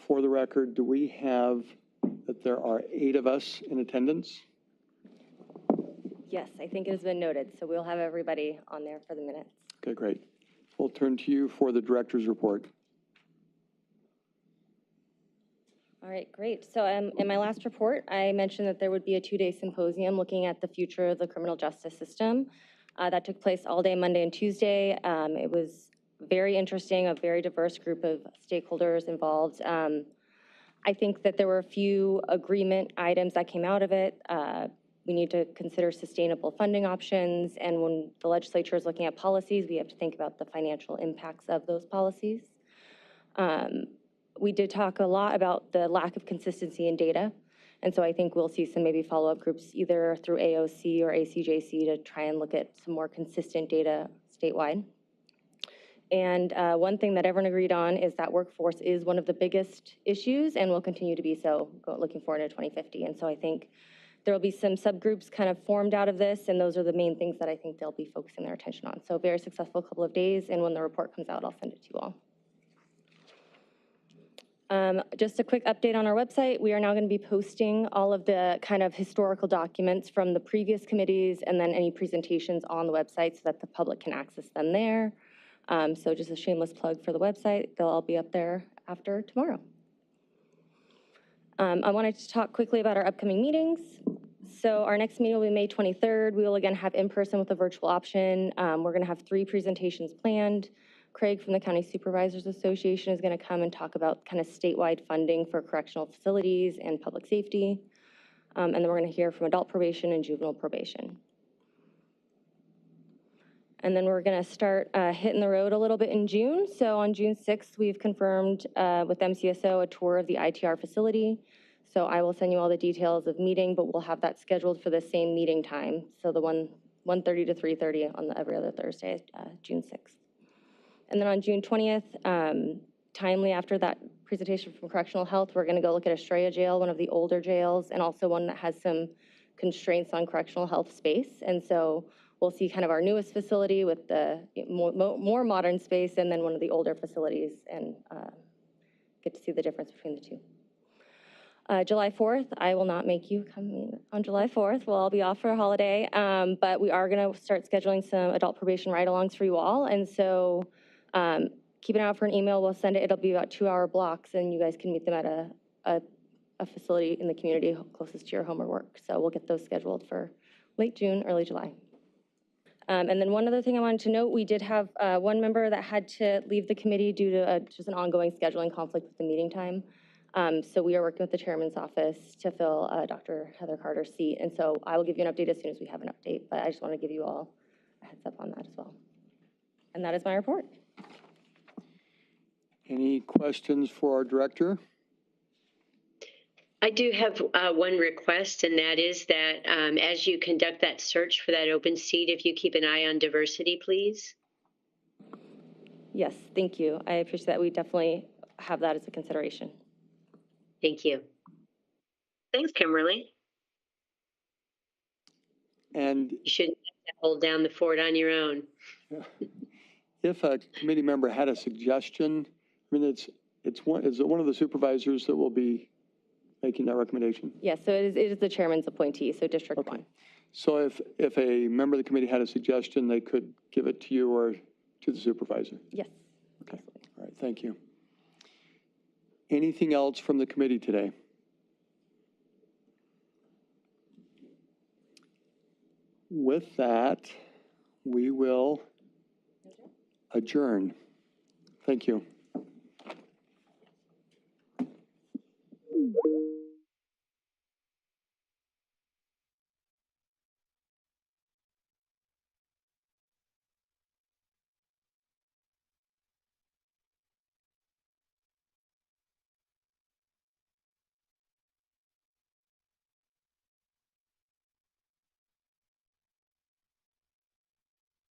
For the record, do we have that there are 8 of us in attendance? Yes, I think it has been noted, so we'll have everybody on there for the minutes. Okay, great. We'll turn to you for the director's report. All right, great. So in my last report, I mentioned that there would be a 2-day symposium looking at the future of the criminal justice system. That took place all day Monday and Tuesday. It was very interesting, a very diverse group of stakeholders involved. I think that there were a few agreement items that came out of it. We need to consider sustainable funding options, and when the legislature is looking at policies, we have to think about the financial impacts of those policies. We did talk a lot about the lack of consistency in data, and so I think we'll see some maybe follow-up groups either through AOC or ACJC to try and look at some more consistent data statewide. And one thing that everyone agreed on is that workforce is one of the biggest issues and will continue to be so looking forward to 2050. And so I think there will be some subgroups kind of formed out of this, and those are the main things that I think they'll be focusing their attention on. So very successful couple of days, and when the report comes out, I'll send it to you all. Just a quick update on our website. We are now going to be posting all of the kind of historical documents from the previous committees and then any presentations on the website so that the public can access them there. So just a shameless plug for the website. They'll all be up there after tomorrow. I wanted to talk quickly about our upcoming meetings. So our next meeting will be May 23rd. We will again have in-person with a virtual option. We're going to have 3 presentations planned. Craig from the County Supervisors Association is going to come and talk about kind of statewide funding for correctional facilities and public safety. And then we're going to hear from adult probation and juvenile probation. And then we're going to start hitting the road a little bit in June. So on June 6th, we've confirmed with MCSO a tour of the ITR facility. So I will send you all the details of meeting, but we'll have that scheduled for the same meeting time. So the 1:30 to 3:30 on every other Thursday, June 6th. And then on June 20th, timely after that presentation from Correctional Health, we're going to go look at Estrella Jail, one of the older jails, and also one that has some constraints on correctional health space. And so we'll see kind of our newest facility with the more modern space and then one of the older facilities and get to see the difference between the two. July 4th, I will not make you come in on July 4th. We'll all be off for a holiday, but we are going to start scheduling some adult probation ride-alongs for you all. And so keep an eye out for an email. We'll send it. It'll be about 2-hour blocks, and you guys can meet them at a facility in the community closest to your home or work. So we'll get those scheduled for late June, early July. And then one other thing I wanted to note, we did have one member that had to leave the committee due to just an ongoing scheduling conflict with the meeting time. So we are working with the chairman's office to fill Dr. Heather Carter's seat. And so I will give you an update as soon as we have an update, but I just want to give you all a heads up on that as well. And that is my report. Any questions for our director? I do have one request, and that is that as you conduct that search for that open seat, if you keep an eye on diversity, please. Yes, thank you. I appreciate that. We definitely have that as a consideration. Thank you. Thanks, Kimberly. And you shouldn't have to hold down the fort on your own. If a committee member had a suggestion, I mean, is it one of the supervisors that will be making that recommendation? Yes, so it is the chairman's appointee, so District 1. So if a member of the committee had a suggestion, they could give it to you or to the supervisor? Yes. Okay, all right, thank you. Anything else from the committee today? With that, we will adjourn. Thank you.